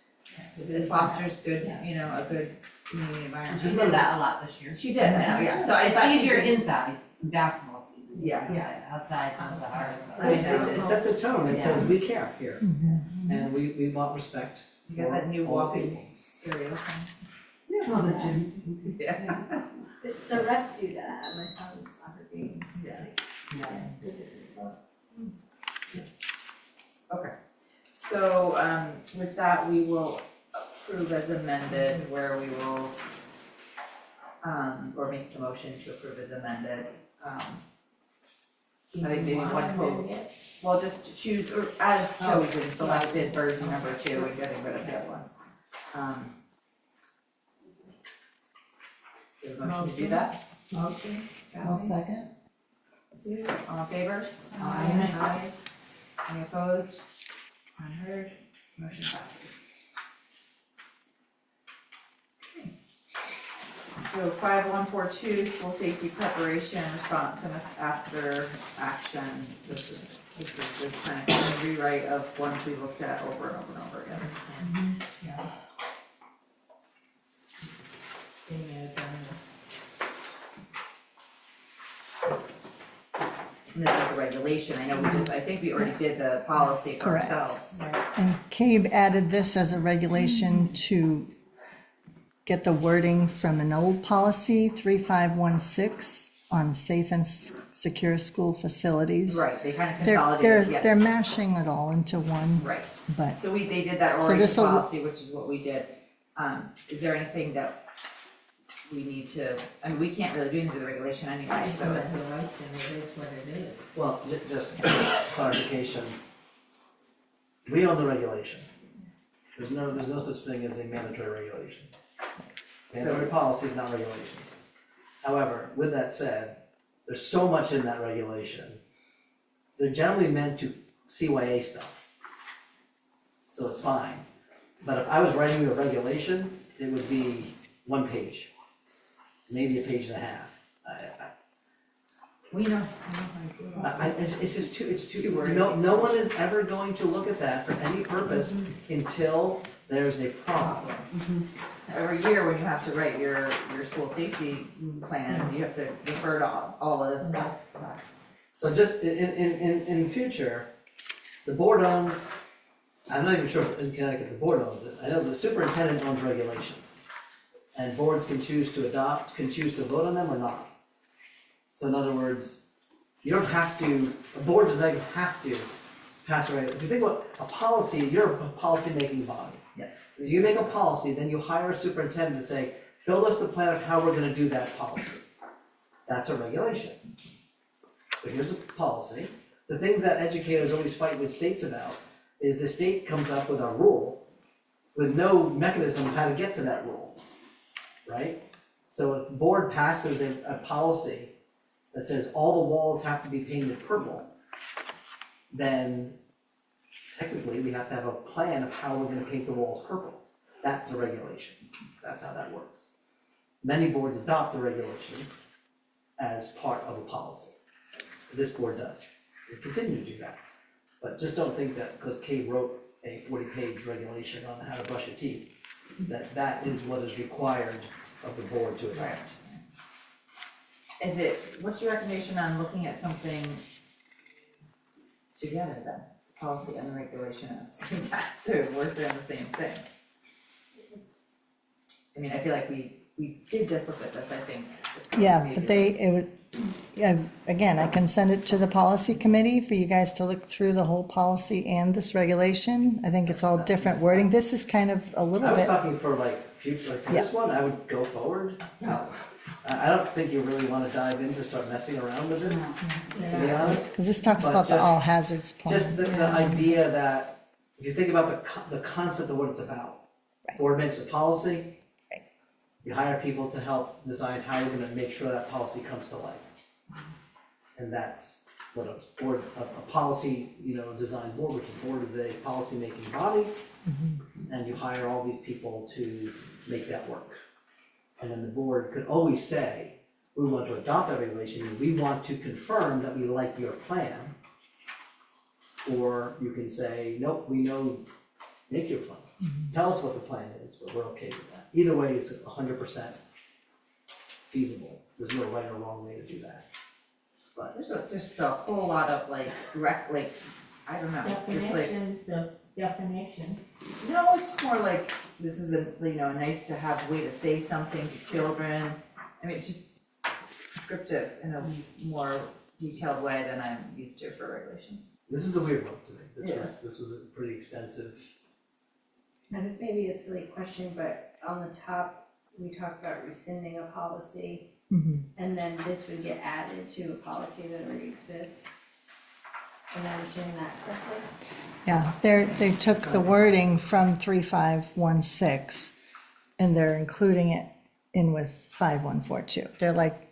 it fosters good, a good community environment. She did that a lot this year. She did, I know, yeah, so I thought It's she easier did- inside, in basketball season. Yeah. Outside, some of the hard. It sets a tone, it says we care here, Mm-hmm. and we want respect. You got that new for all walking people. stereo thing. Oh, the gyms. Yeah. The refs do that at my son's soccer games. Okay, so, with that, we will approve as amended, where we will, or make the motion to approve as amended, I think maybe one quote, well, just choose, or as chosen, selected version number 2 and getting rid of the other ones. Do you have a motion to do that? Motion, I'll second. Sue, all in favor? Aye. Any opposed? Unheard, motion passes. Okay. So 5142, school safety preparation, response and after action. This is the kind of rewrite of ones we looked at over and over and over again. And this is the regulation, I know I think we already did the policy for Correct. ourselves. And CABE added this as a regulation to get the wording from an old policy, 3516, on safe and secure school facilities. Right, they kind of They're consolidated, yes. they're mashing it all into one, Right, but so they did that So origin this'll- policy, which is what we did. Is there anything that we need to, I mean, we can't really do anything with the regulation anyway, it's a so it's. regulation, it is what it is. Well, just clarification. We own the regulation. There's no such thing as a mandatory regulation. Mandatory policies, not regulations. However, with that said, there's so much in that regulation. They're generally meant to CYA stuff. So it's fine. But if I was writing you a regulation, it would be 1 page, maybe a page and a half. We know how to do it. It's just too, Too wordy. no one is ever going to look at that for any purpose until there's a problem. Every year when you have to write your school safety plan, you have to refer to all of this stuff. So just in future, the board owns, I'm not even sure if in Connecticut the board owns it, I know the superintendent owns regulations. And boards can choose to adopt, can choose to vote on them or not. So in other words, you don't have to, a board does not even have to pass a regulation. If you think about a policy, you're a policy-making body. Yes. You make a policy, then you hire a superintendent to say, build us the plan of how we're gonna do that policy. That's a regulation. So here's a policy. The things that educators always fight with states about is the state comes up with a rule with no mechanism of how to get to that rule, right? So if the board passes a policy that says all the walls have to be painted purple, then technically we have to have a plan of how we're gonna paint the walls purple. That's the regulation. That's how that works. Many boards adopt the regulations as part of a policy. This board does. We continue to do that. But just don't think that because Kate wrote a 40-page regulation on how to brush your teeth, that is what is required of the board to adopt. Is it, what's your recommendation on looking at something together then? Policy and the regulation at the same time, so it works on the same things? I mean, I feel like we did just look at this, I think. Yeah, but again, I can send it to the policy committee for you guys to look through the whole policy and this regulation. I think it's all different wording. This is kind of a little I was bit, talking for like future, like for this one, I would go forward. Yes. I don't think you really wanna dive in to start messing around with this, to be honest. because this talks But about the just- all hazards plan. Just the idea that, if you think about the concept of what it's about. Right. Board makes a policy. Right. You hire people to help design how you're gonna make sure that policy comes to life. And that's what a board, a policy, design board, which the board is a policy-making body. And you hire all these people to make that work. And then the board could always say, we want to adopt that regulation, and we want to confirm that we like your plan. Or you can say, nope, we know, make your plan. Tell us what the plan is, but we're okay with that. Either way, it's 100% feasible. There's no right or wrong way to do that. But There's just a whole lot of I don't know, just like, Definitions of definitions. no, it's just more like, this is a nice to have way to say something to children. I mean, it's just prescriptive in a more detailed way than I'm used to for regulation. this is a weird one to me. Yeah. This was a pretty extensive. Now, this may be a silly question, but on the top, we talked about rescinding a policy, Mhm. and then this would get added to a policy that already exists. Am I understanding that correctly? Yeah, they took the wording from 3516 and they're including it in with 5142. They're like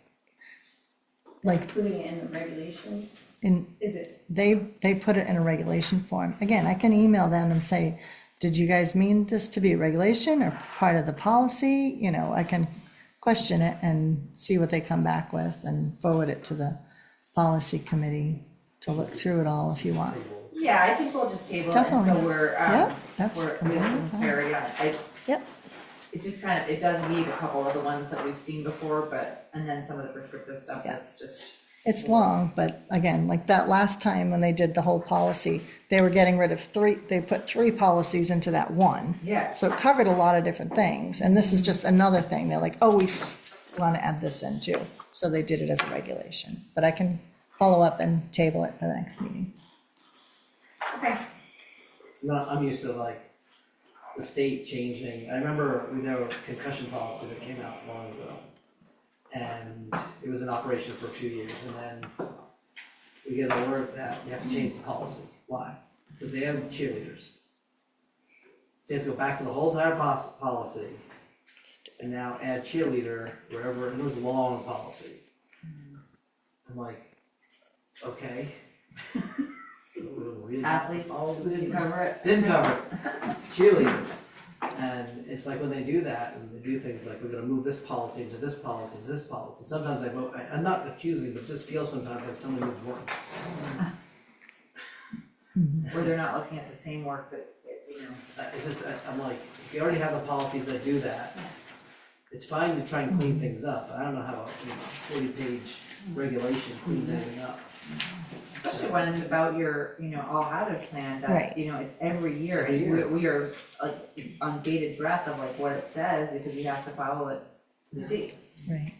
Putting it in the regulation, in, is it? they put it in a regulation form. Again, I can email them and say, did you guys mean this to be a regulation or part of the policy? I can question it and see what they come back with and forward it to the policy committee to look through it all if you want. Yeah, I think we'll just table it, and so Definitely. we're, Yep, that's we're completely with fine. Mary, yeah, Yep. it just kind of, it does need a couple of the ones that we've seen before, but, and then some of the prescriptive stuff Yeah. that's just. It's long, but again, like that last time when they did the whole policy, they were getting rid of they put 3 policies into that one. Yeah. So it covered a lot of different things, and this is just another thing. They're like, oh, we want to add this in too. So they did it as a regulation, but I can follow up and table it for the next meeting. Okay. I'm used to the state changing. I remember there was a concussion policy that came out long ago. And it was in operation for a few years, and then we get an alert that you have to change the policy. Why? Because they have cheerleaders. So you have to go back to the whole entire policy and now add cheerleader wherever, and it was a long policy. I'm like, okay. So we'll read the Athletes, policy. didn't cover it. Didn't cover it. Cheerleaders. And it's like when they do that, and they do things like, we're gonna move this policy into this policy, into this policy, sometimes I'm not accusing, but just feel sometimes like someone needs work. Or they're not looking at the same work that, you know. It's just, I'm like, if you already have the policies that do that, it's fine to try and clean things up, but I don't know how a 40-page regulation cleans anything up. Especially when it's about your, you know, all hazards plan, that, Right. you know, it's every year. Every year. We are like on bated breath of like what it says because we have to follow it to the T. Right.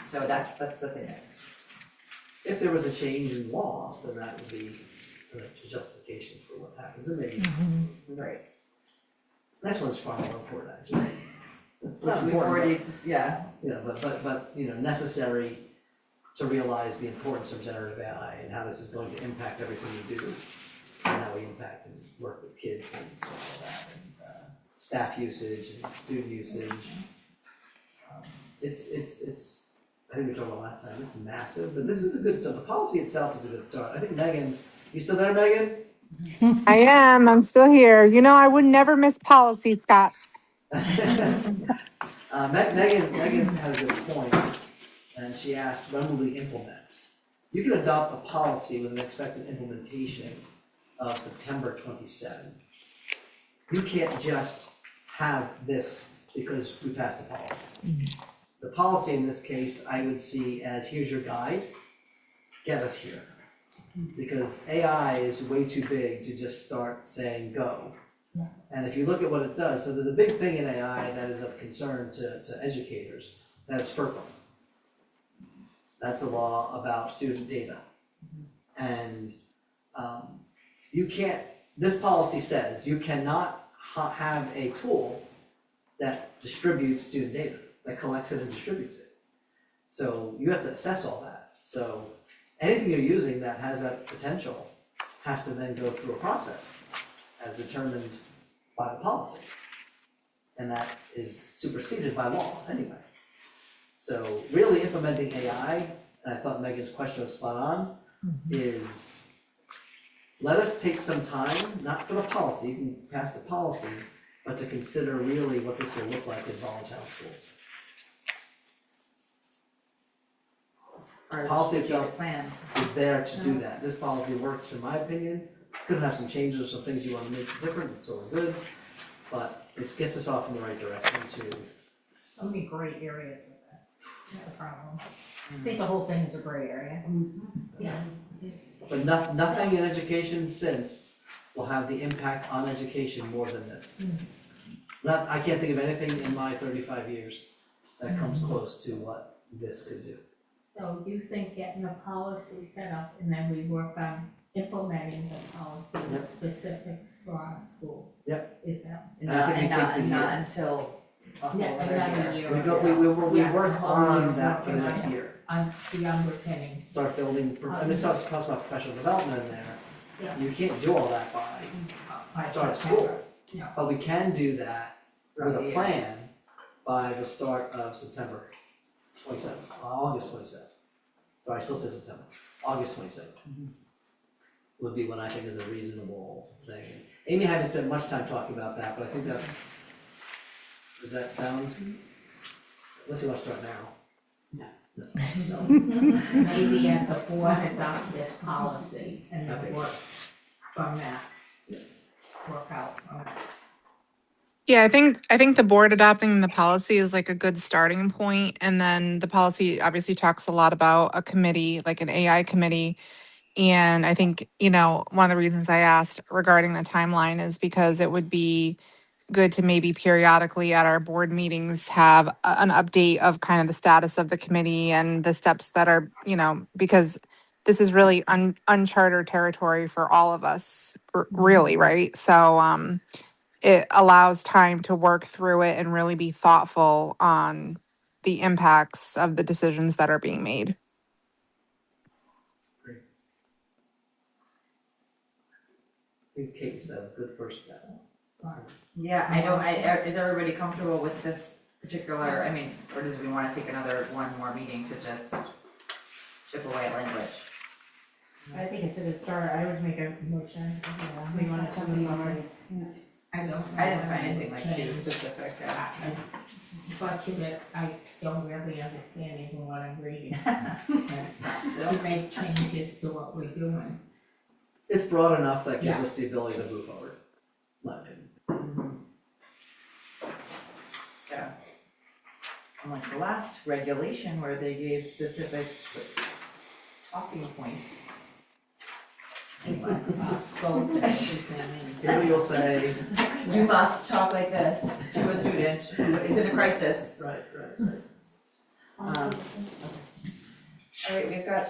So that's the thing. If there was a change in law, then that would be a justification for what happens, and maybe. Right. Next one's far more important, actually. Which Not we've important, already, yeah. but, you know, but, you know, necessary to realize the importance of generative AI and how this is going to impact everything we do, and how we impact and work with kids and stuff like that, and staff usage and student usage. It's, I think we talked about last time, it's massive, but this is a good start. The policy itself is a good start. I think Megan, you still there, Megan? I am. I'm still here. You know, I would never miss policy, Scott. Megan had a good point, and she asked, when will we implement? You can adopt a policy with an expected implementation of September 27. You can't just have this because we passed a policy. The policy in this case, I would see as, here's your guide, get us here. Because AI is way too big to just start saying go. And if you look at what it does, so there's a big thing in AI that is of concern to educators, that is FERPA. That's a law about student data. And you can't, this policy says you cannot have a tool that distributes student data, that collects it and distributes it. So you have to assess all that. So anything you're using that has that potential has to then go through a process as determined by the policy. And that is superseded by law anyway. So really implementing AI, and I thought Megan's question was spot on, is let us take some time, not for the policy, you can pass the policy, but to consider really what this will look like in Voluntown schools. Our Policy strategic itself plan. is there to do that. This policy works, in my opinion. Could have some changes or some things you want to make different, it's still good, but it gets us off in the right direction to. So many gray areas with that, that's the problem. I think the whole thing is a gray area. Yeah. But nothing in education since will have the impact on education more than this. I can't think of anything in my 35 years that comes close to what this could do. So you think getting a policy set up and then we work on implementing the policy with specifics for our school? Yep. Is that? And And I think we take the not year. until a whole Yeah, other another year. year We or go, so. we Yeah, work the whole year on that for the working next on- year. On the underpinnings. Start building, I mean, it talks about professional development in there. Yeah. You can't do all that by start of school. Yeah. But we can do that with Throughout the a year. plan by the start of September 27th, August 27th. Sorry, I still say September, August 27th. Would be what I think is a reasonable thing. Amy hasn't spent much time talking about that, but I think that's, does that sound? Unless you want to start now. So maybe as a board adopt this policy and then work from that, work out from that. Yeah, I think the board adopting the policy is like a good starting point, and then the policy obviously talks a lot about a committee, like an AI committee. And I think, you know, one of the reasons I asked regarding the timeline is because it would be good to maybe periodically at our board meetings have an update of kind of the status of the committee and the steps that are, you know, because this is really uncharted territory for all of us, really, right? So it allows time to work through it and really be thoughtful on the impacts of the decisions that are being made. I think Kate said a good first step. Yeah, I know, is everybody comfortable with this particular, I mean, or does we wanna take one more meeting to just chip away at language? I think it's a good start, I would make a motion, we want to send the board. I don't know. I didn't when find it anything like too changed. specific. Budget, I don't really understand even what I'm reading. To make changes to what we're doing. It's broad enough that gives Yeah. us the ability to move forward, in my opinion. Yeah. And like the last regulation where they gave specific talking points. Anyway, Scope and everything. Here you'll say, you must talk like this to a student who is in a crisis. right. Alright, we've got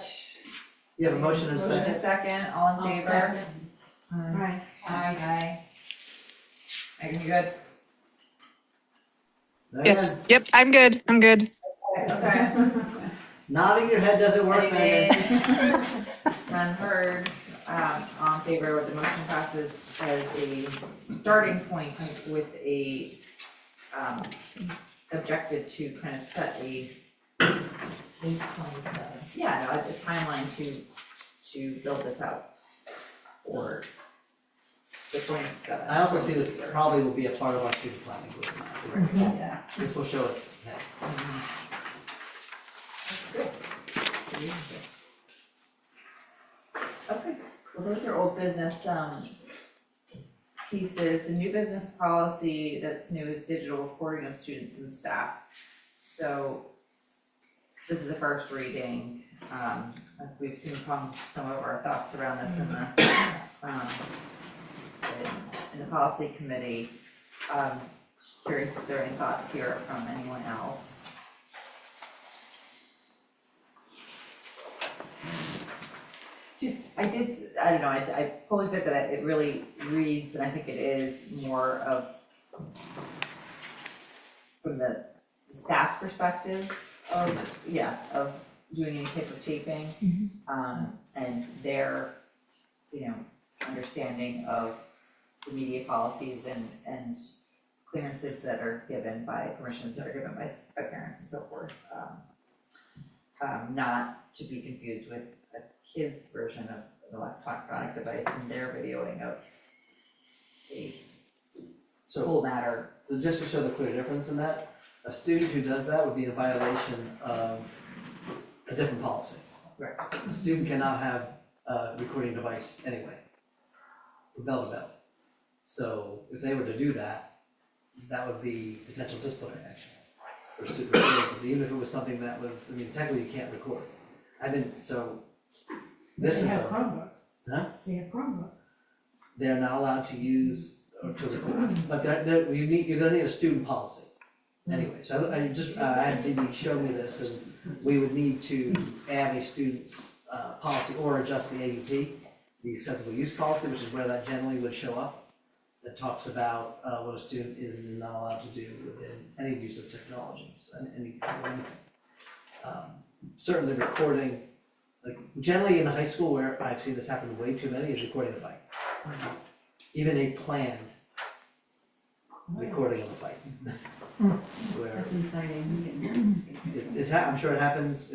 You have a motion and a motion and second? a second, all in I'll favor? second. Right. Aye. Megan, you good? Yes, yep, I'm good, I'm good. Okay. Nodding your head doesn't work, Megan. None heard, all in favor of the motion passes as a starting point with a, objective to kind of set a, 827. yeah, no, a timeline to build this out for the 27. I also see this probably will be a part of our student planning group. Yeah. This will show its head. That's good. Okay, well, those are old business, pieces. The new business policy that's new is digital recording of students and staff. So this is a first reading, we can come some of our thoughts around this in the policy committee. Just curious if there are any thoughts here from anyone else. I don't know, I posed it that it really reads, and I think it is more of from the staff's perspective of, of doing any type of taping. And their, understanding of the media policies and clearances that are given by, permissions that are given by parents and so forth. Not to be confused with a kid's version of an electronic device and their videoing of a school matter. So just to show the clear difference in that, a student who does that would be in violation of a different policy. Right. A student cannot have a recording device anyway, bell to bell. So if they were to do that, that would be potential disciplinary action for student recorders, even if it was something that was, technically you can't record. This is They have a, Chromebooks. Huh? They have Chromebooks. they're not allowed to use or to record, but you're gonna need a student policy. Anyway, so I had Dee show me this, and we would need to add a student's policy or adjust the AUP, the acceptable use policy, which is where that generally would show up. That talks about what a student is and not allowed to do within any use of technology, so anything. Certainly recording, like generally in high school where I've seen this happen way too many, is recording a fight. Even a planned recording of a fight. Where I'm sure it happens.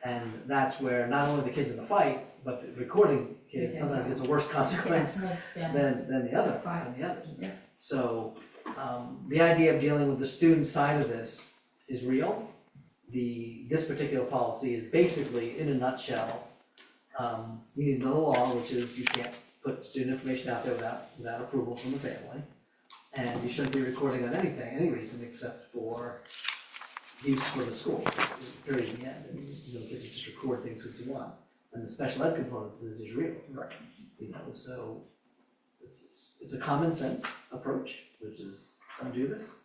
And that's where not only the kids in the fight, but the recording kid sometimes gets a worse consequence than the other. Yeah. So, the idea of dealing with the student side of this is real. This particular policy is basically, in a nutshell, you need to know the law, which is you can't put student information out there without approval from the family. And you shouldn't be recording on any reason except for use for the school, period, in the end. And you don't get to just record things as you want. And the special ed component of it is real. Right. So it's a common sense approach, which is don't do this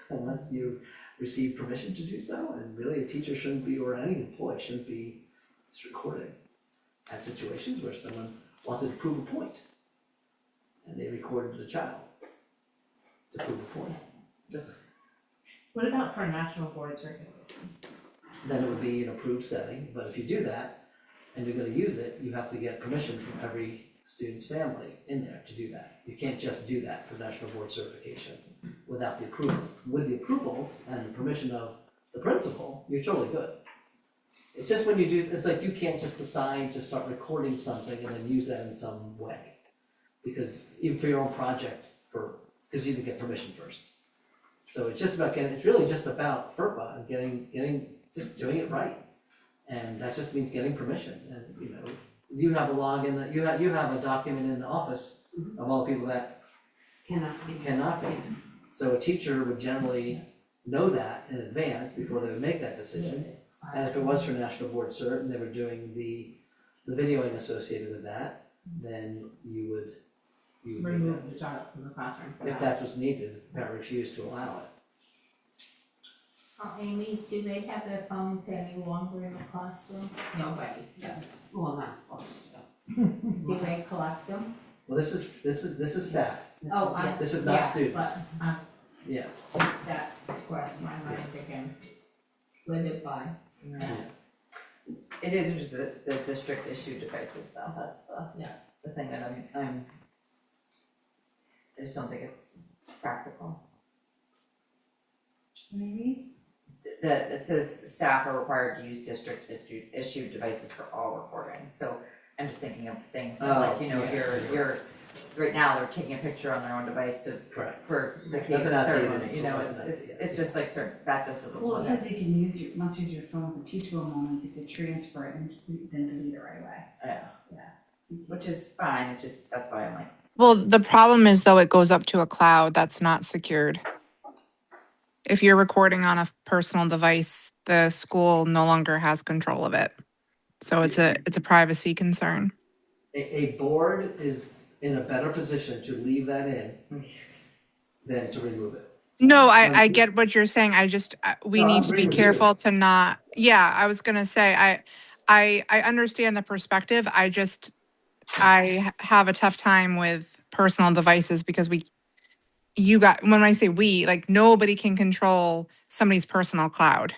unless you receive permission to do so. And really a teacher shouldn't be, or any employee shouldn't be just recording at situations where someone wanted to prove a point. And they recorded a child to prove a point. What about for national board certification? Then it would be an approved setting, but if you do that and you're gonna use it, you have to get permission from every student's family in there to do that. You can't just do that for national board certification without the approvals. With the approvals and the permission of the principal, you're totally good. It's just when you do, it's like you can't just decide to start recording something and then use that in some way. Because even for your own project, because you need to get permission first. So it's just about it's really just about FERPA and just doing it right. And that just means getting permission, and, you know, you have a log in you have a document in the office of all the people that cannot be. So a teacher would generally know that in advance before they would make that decision. And if it was for National Board Cert and they were doing the videoing associated with that, then you would do that. Remove the child from the classroom. If that's what's needed, if the parent refused to allow it. Amy, do they have their phones any longer in the classroom? Nobody does. Well, not supposed to. Do they collect them? Well, this is staff, Oh, I. this is not yeah, students. But, Yeah. just that crossed my mind thinking, live it by. It is just the district issued devices though, that's Yeah. the thing that I just don't think it's practical. Maybe? That it says staff are required to use district issued devices for all recording, so I'm just thinking of things that like, you know, you're right now, they're taking a picture on their own device to, Correct. for the That's an outdated ceremony, you know, that's an it's just like that just doesn't Well, it look says you can must use your phone for teachable moments, you could transfer it and then delete it right away. yeah, which is fine, it's just, that's why I'm like, Well, the problem is though, it goes up to a cloud that's not secured. If you're recording on a personal device, the school no longer has control of it. So it's a privacy concern. A board is in a better position to leave that in than to remove it. No, I get what you're saying. We No, I need to agree be with you. careful to not, yeah, I was gonna say, I understand the perspective. I have a tough time with personal devices because when I say we, like nobody can control somebody's personal cloud.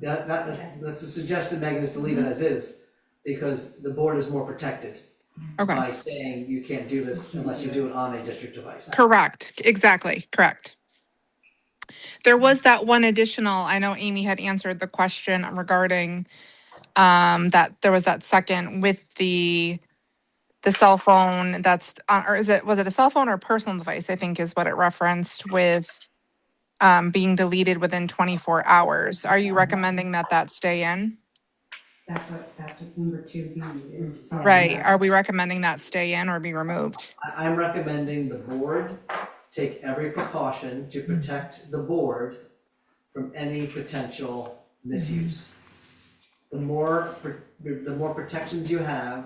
That's a suggestion, Megan, is to leave it as is, because the board is more protected Okay, by saying you can't do this unless you do it on a district device. correct, exactly, correct. There was that one additional, I know Amy had answered the question regarding that there was that second with the cell phone that's or was it a cell phone or a personal device, I think is what it referenced with being deleted within 24 hours. Are you recommending that stay in? That's what number 2B is. Right, are we recommending that stay in or be removed? I'm recommending the board take every precaution to protect the board from any potential misuse. The more protections you have,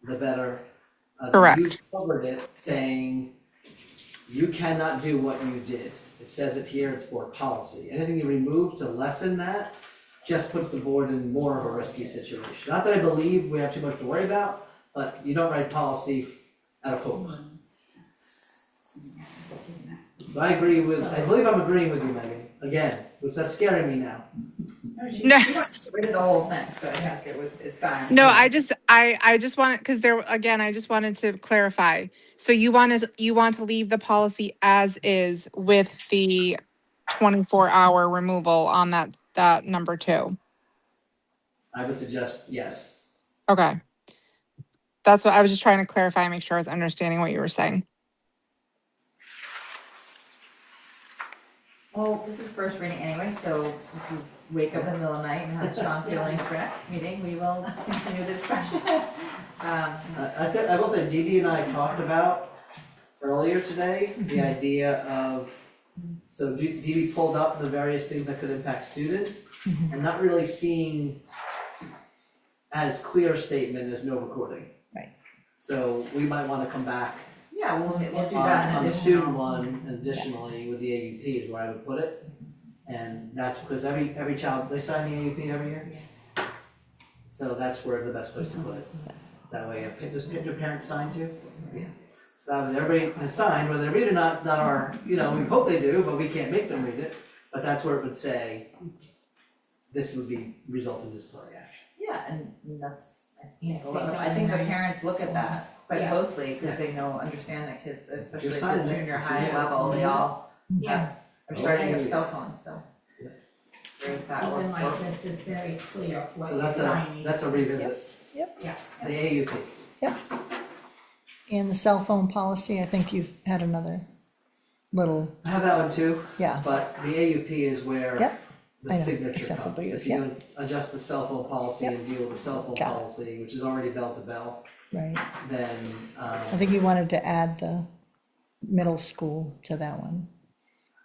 the better. Correct. You covered it saying you cannot do what you did. It says it here, it's board policy. Anything you remove to lessen that just puts the board in more of a risky situation. Not that I believe we have too much to worry about, but you don't write policy out of hope. So I believe I'm agreeing with you, Megan, again, which that's scaring me now. she No. wants to get rid of the whole thing, so I think it's fine. No, I just wanted, because I just wanted to clarify. So you want to leave the policy as is with the 24-hour removal on that number 2. I would suggest yes. Okay. That's what I was just trying to clarify, make sure I was understanding what you were saying. Well, this is first reading anyway, so if you wake up in the middle of the night and have strong feelings for next meeting, we will continue the discussion. I will say, Dee Dee and I talked about earlier today, the idea of, so Dee Dee pulled up the various things that could impact students, and not really seeing as clear a statement as no recording. Right. So we might wanna come back Yeah, we'll do that on in the student additional. one, additionally with the AUP is where I would put it. And that's because every child, they sign the AUP every year. So that's where the best place to put it. That way, does your parents sign too? Yeah. So that way everybody has signed, whether they read it or not our, we hope they do, but we can't make them read it. But that's where it would say, this would be result in disciplinary action. Yeah, and that's, Yeah, I think the parents look at that quite Yeah. closely, because they understand that kids, especially at signing the it, junior so high yeah. level, they all Yeah, are starting to Okay. have cell phones, so. Yeah. There's that even one. like this is very clear what So you're signing. that's a revisit. Yep. Yeah. The AUP. And the cell phone policy, I think you've had another little, I have that one too, yeah, but the AUP is where Yep, the I know, signature acceptable comes. use, If you're gonna adjust the cell phone policy Yep. and deal with the cell phone Got it. policy, which is already bell to bell, right. then, I think you wanted to add the middle school to that one.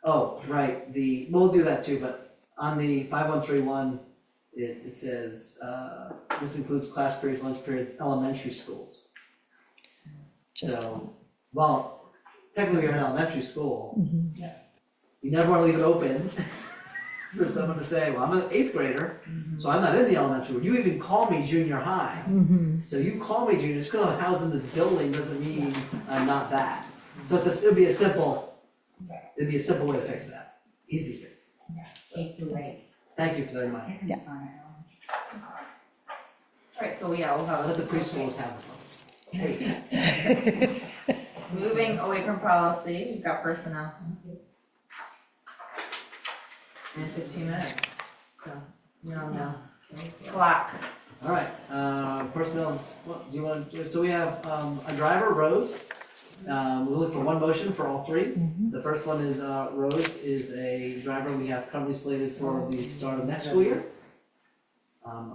oh, right, we'll do that too, but on the 5131, it says, this includes class periods, lunch periods, elementary schools. Just, So, well, technically you're in elementary school, mhm, you never wanna leave it open for someone to say, well, I'm an 8th grader, so I'm not in the elementary, you even call me junior high. mhm. So you call me junior, just because I'm housed in this building doesn't mean I'm not that. So it'd be a simple way to fix that, easy fix. Take the way. Thank you for that reminder. I can Yeah. find it. Alright, so yeah, we'll have Let a the preschoolers have the phone. Hey, moving away from policy, we've got personnel. In 15 minutes, so you're on the clock. all right, personnel's, what, do you want to, so we have, a driver, Rose. We're looking for one motion for all three. Mhm. The first one is, Rose is a driver we have currently slated for the start of next school year.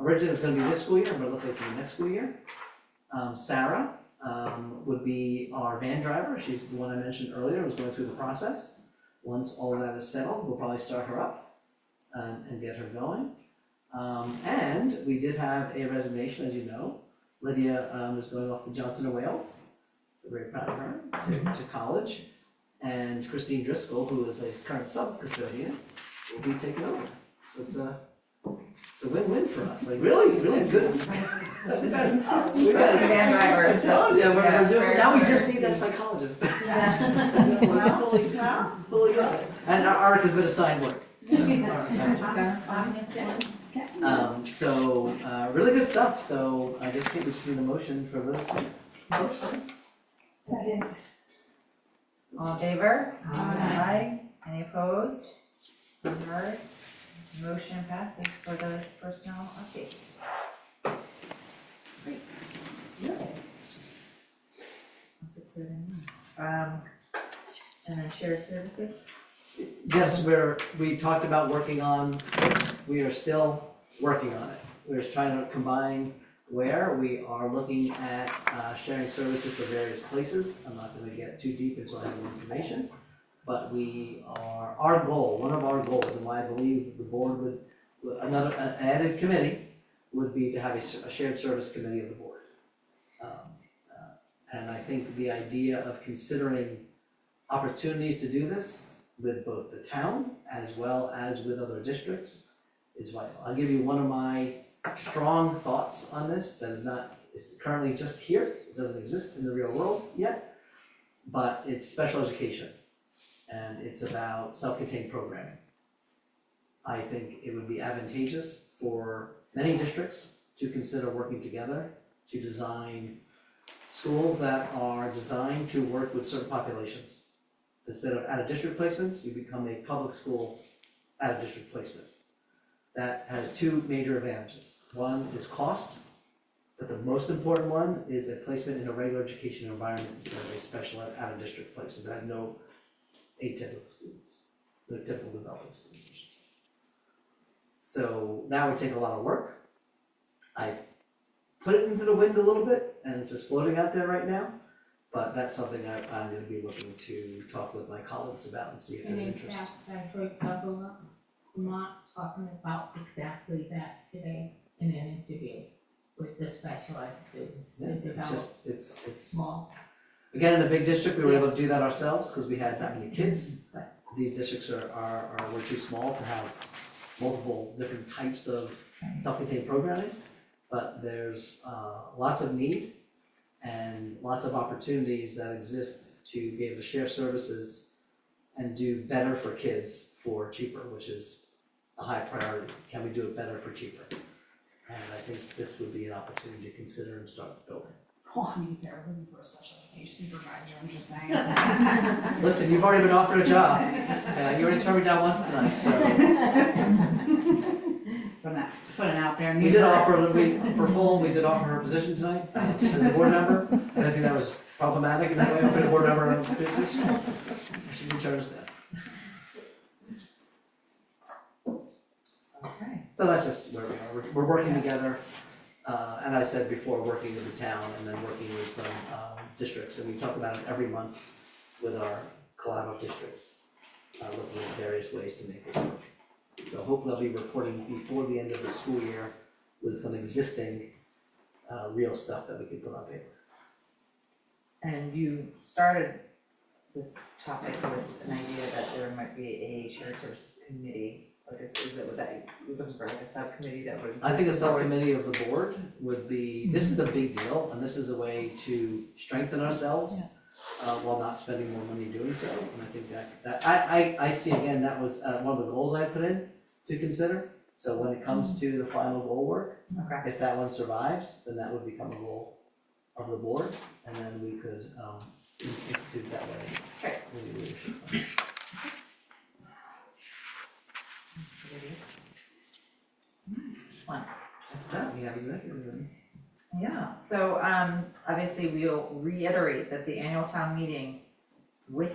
Originally it was gonna be this school year, but it looks like for the next school year. Sarah, would be our van driver, she's the one I mentioned earlier, was going through the process. Once all that is settled, we'll probably start her up and get her going. And we did have a resignation, as you know. Lydia, is going off to Johnson and Wales, we're very proud of her, to college. And Christine Driscoll, who is a current sub-custodian, will be taking over. So it's a win-win for us, like really, really good. We got Van drivers. yeah, we're doing, very now we smart. just need that psychologist. Fully got it. And Arik has been assigned work. So, really good stuff, so I just think we just need a motion for those two. All in favor? Aye. Any opposed? None heard? Motion passes for those personnel updates. Great. That's it in there. And then shared services? Yes, we talked about working on this, we are still working on it. We're just trying to combine where we are looking at sharing services for various places. I'm not gonna get too deep into any more information, but our goal, one of our goals, and why I believe the board would, an added committee would be to have a shared service committee of the board. And I think the idea of considering opportunities to do this with both the town as well as with other districts is vital. I'll give you one of my strong thoughts on this that is not, it's currently just here, it doesn't exist in the real world yet, but it's special education and it's about self-contained programming. I think it would be advantageous for many districts to consider working together to design schools that are designed to work with certain populations. Instead of out-of-district placements, you become a public school out-of-district placement. That has two major advantages. One is cost, but the most important one is a placement in a regular education environment instead of a special out-of-district placement that have no atypical students, no typical developing students, I should say. So that would take a lot of work. I put it into the wind a little bit, and it's just floating out there right now. But that's something I'm gonna be looking to talk with my colleagues about and see if And there's in interest. fact, I heard Bubba Lamont talking about exactly that today in an interview with the special ed students. Yeah, They it's develop just, it's, small. again, in a big district, we were able to do that ourselves, because we had that many kids. But these districts we're too small to have multiple different types of self-contained programming. But there's, lots of need and lots of opportunities that exist to be able to share services and do better for kids for cheaper, which is a high priority. Can we do it better for cheaper? And I think this would be an opportunity to consider and start building. Oh, I mean, they're looking for a special education supervisor, I'm just saying. Listen, you've already been offered a job. You already turned me down once tonight, so. Putting out there. We did offer, for full, we did offer her a position tonight as a board member. And I think that was problematic in that way for the board member on Tuesdays? I should return to staff. Okay. So that's just where we are. We're working together, and I said before, working with the town and then working with some districts. And we talk about it every month with our collaborative districts, looking at various ways to make this work. So hopefully I'll be reporting before the end of the school year with some existing real stuff that we can put on paper. And you started this topic with an idea that there might be a shared services committee. Like, is it with that, you're looking for like a subcommittee that would? I think a subcommittee of the board would be, this is a big deal, and this is a way to strengthen ourselves while not spending more money doing so. And I think that I see, again, that was one of the goals I put in to consider. So when it comes to the final goal work, Okay. if that one survives, then that would become a goal of the board, and then we could institute that way. Okay. in the leadership. Excellent. That's that, we have executive then. Yeah, so obviously we'll reiterate that the annual town meeting with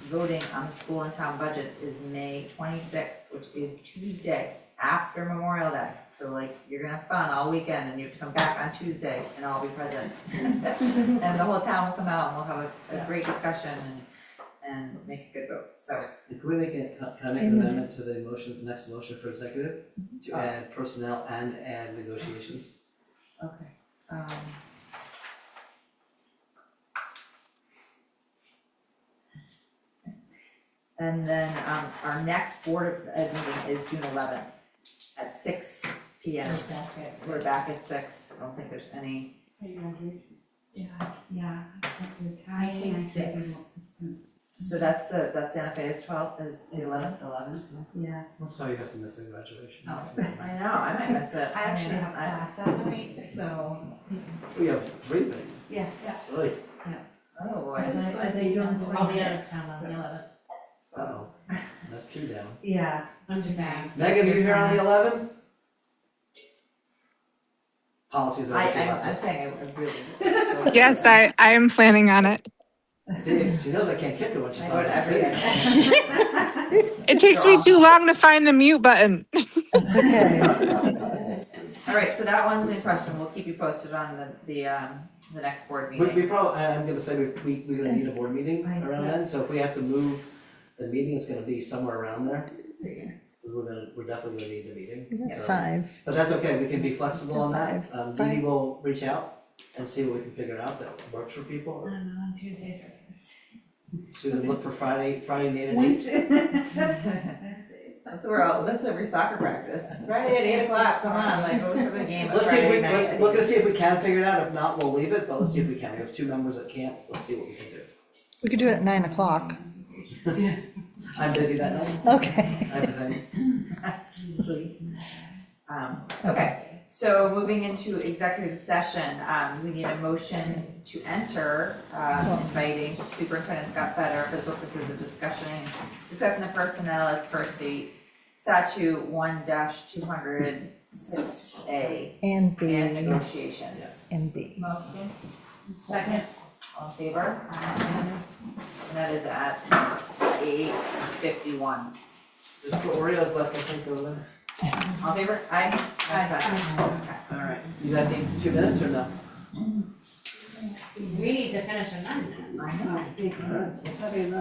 voting on the school and town budgets is May 26th, which is Tuesday after Memorial Day. So like, you're gonna have fun all weekend and you have to come back on Tuesday and I'll be present. And the whole town will come out and we'll have a great discussion and make a good vote, so. And can we make it, can I make an amendment to the motion, next motion for executive? To add personnel and add negotiations? Okay. And then our next Board of Ed meeting is June 11th at 6 p.m. We're back at 6. I don't think there's any. Yeah. I hate six. So that's Santa Fe's 12th, is the 11th? 11th. Yeah. I'm sorry you have to miss the graduation. Oh, I know, I might miss it. I actually have I- class that night, so. We have 3 things, Yes. really. Oh, boy. As I do on the I'll be out of 26th, town on the so- 11th. Uh-oh, that's 2 down. Yeah. I'm just saying. Megan, are you here on the 11th? Policies are what you I'm left us. saying I really. Yes, I am planning on it. See, she knows I can't kick her when she's I on go to that every face. day. It takes me too long to find the mute button. That's okay. All right, so that one's in question. We'll keep you posted on the next board We meeting. probably, I'm gonna say we're gonna need a board meeting Right, around yeah. then, so if we have to move the meeting, it's gonna be somewhere around there. 'Cause we're definitely gonna need the meeting. We got So- 5. But that's okay, we can be flexible on that. Five. Dee Dee will reach out and see what we can figure out that works for people. I don't know, on Tuesdays or Thursdays. So we look for Friday night at 8. That's every soccer practice. Friday at 8 o'clock, come on, like, what's the big game on Let's see if Friday we, night? we're gonna see if we can figure it out, if not, we'll leave it, but let's see if we can. We have 2 members that can't, so let's see what we can do. We could do it at 9 o'clock. I'm busy that night, Okay. I have a thing. Sleep. Okay, so moving into executive session, we need a motion to enter, inviting Superintendent Scott Fetter for the purposes of discussing the personnel as per state statute 1-206A And B. and negotiations. Yeah. And B. Motion. Second, all in favor? And that is at 8:51. There's the Oreos left, I think, over there. All in favor? Aye. All right, you guys need 2 minutes or no? We need to finish in 9 minutes. I know. Let's have a vote.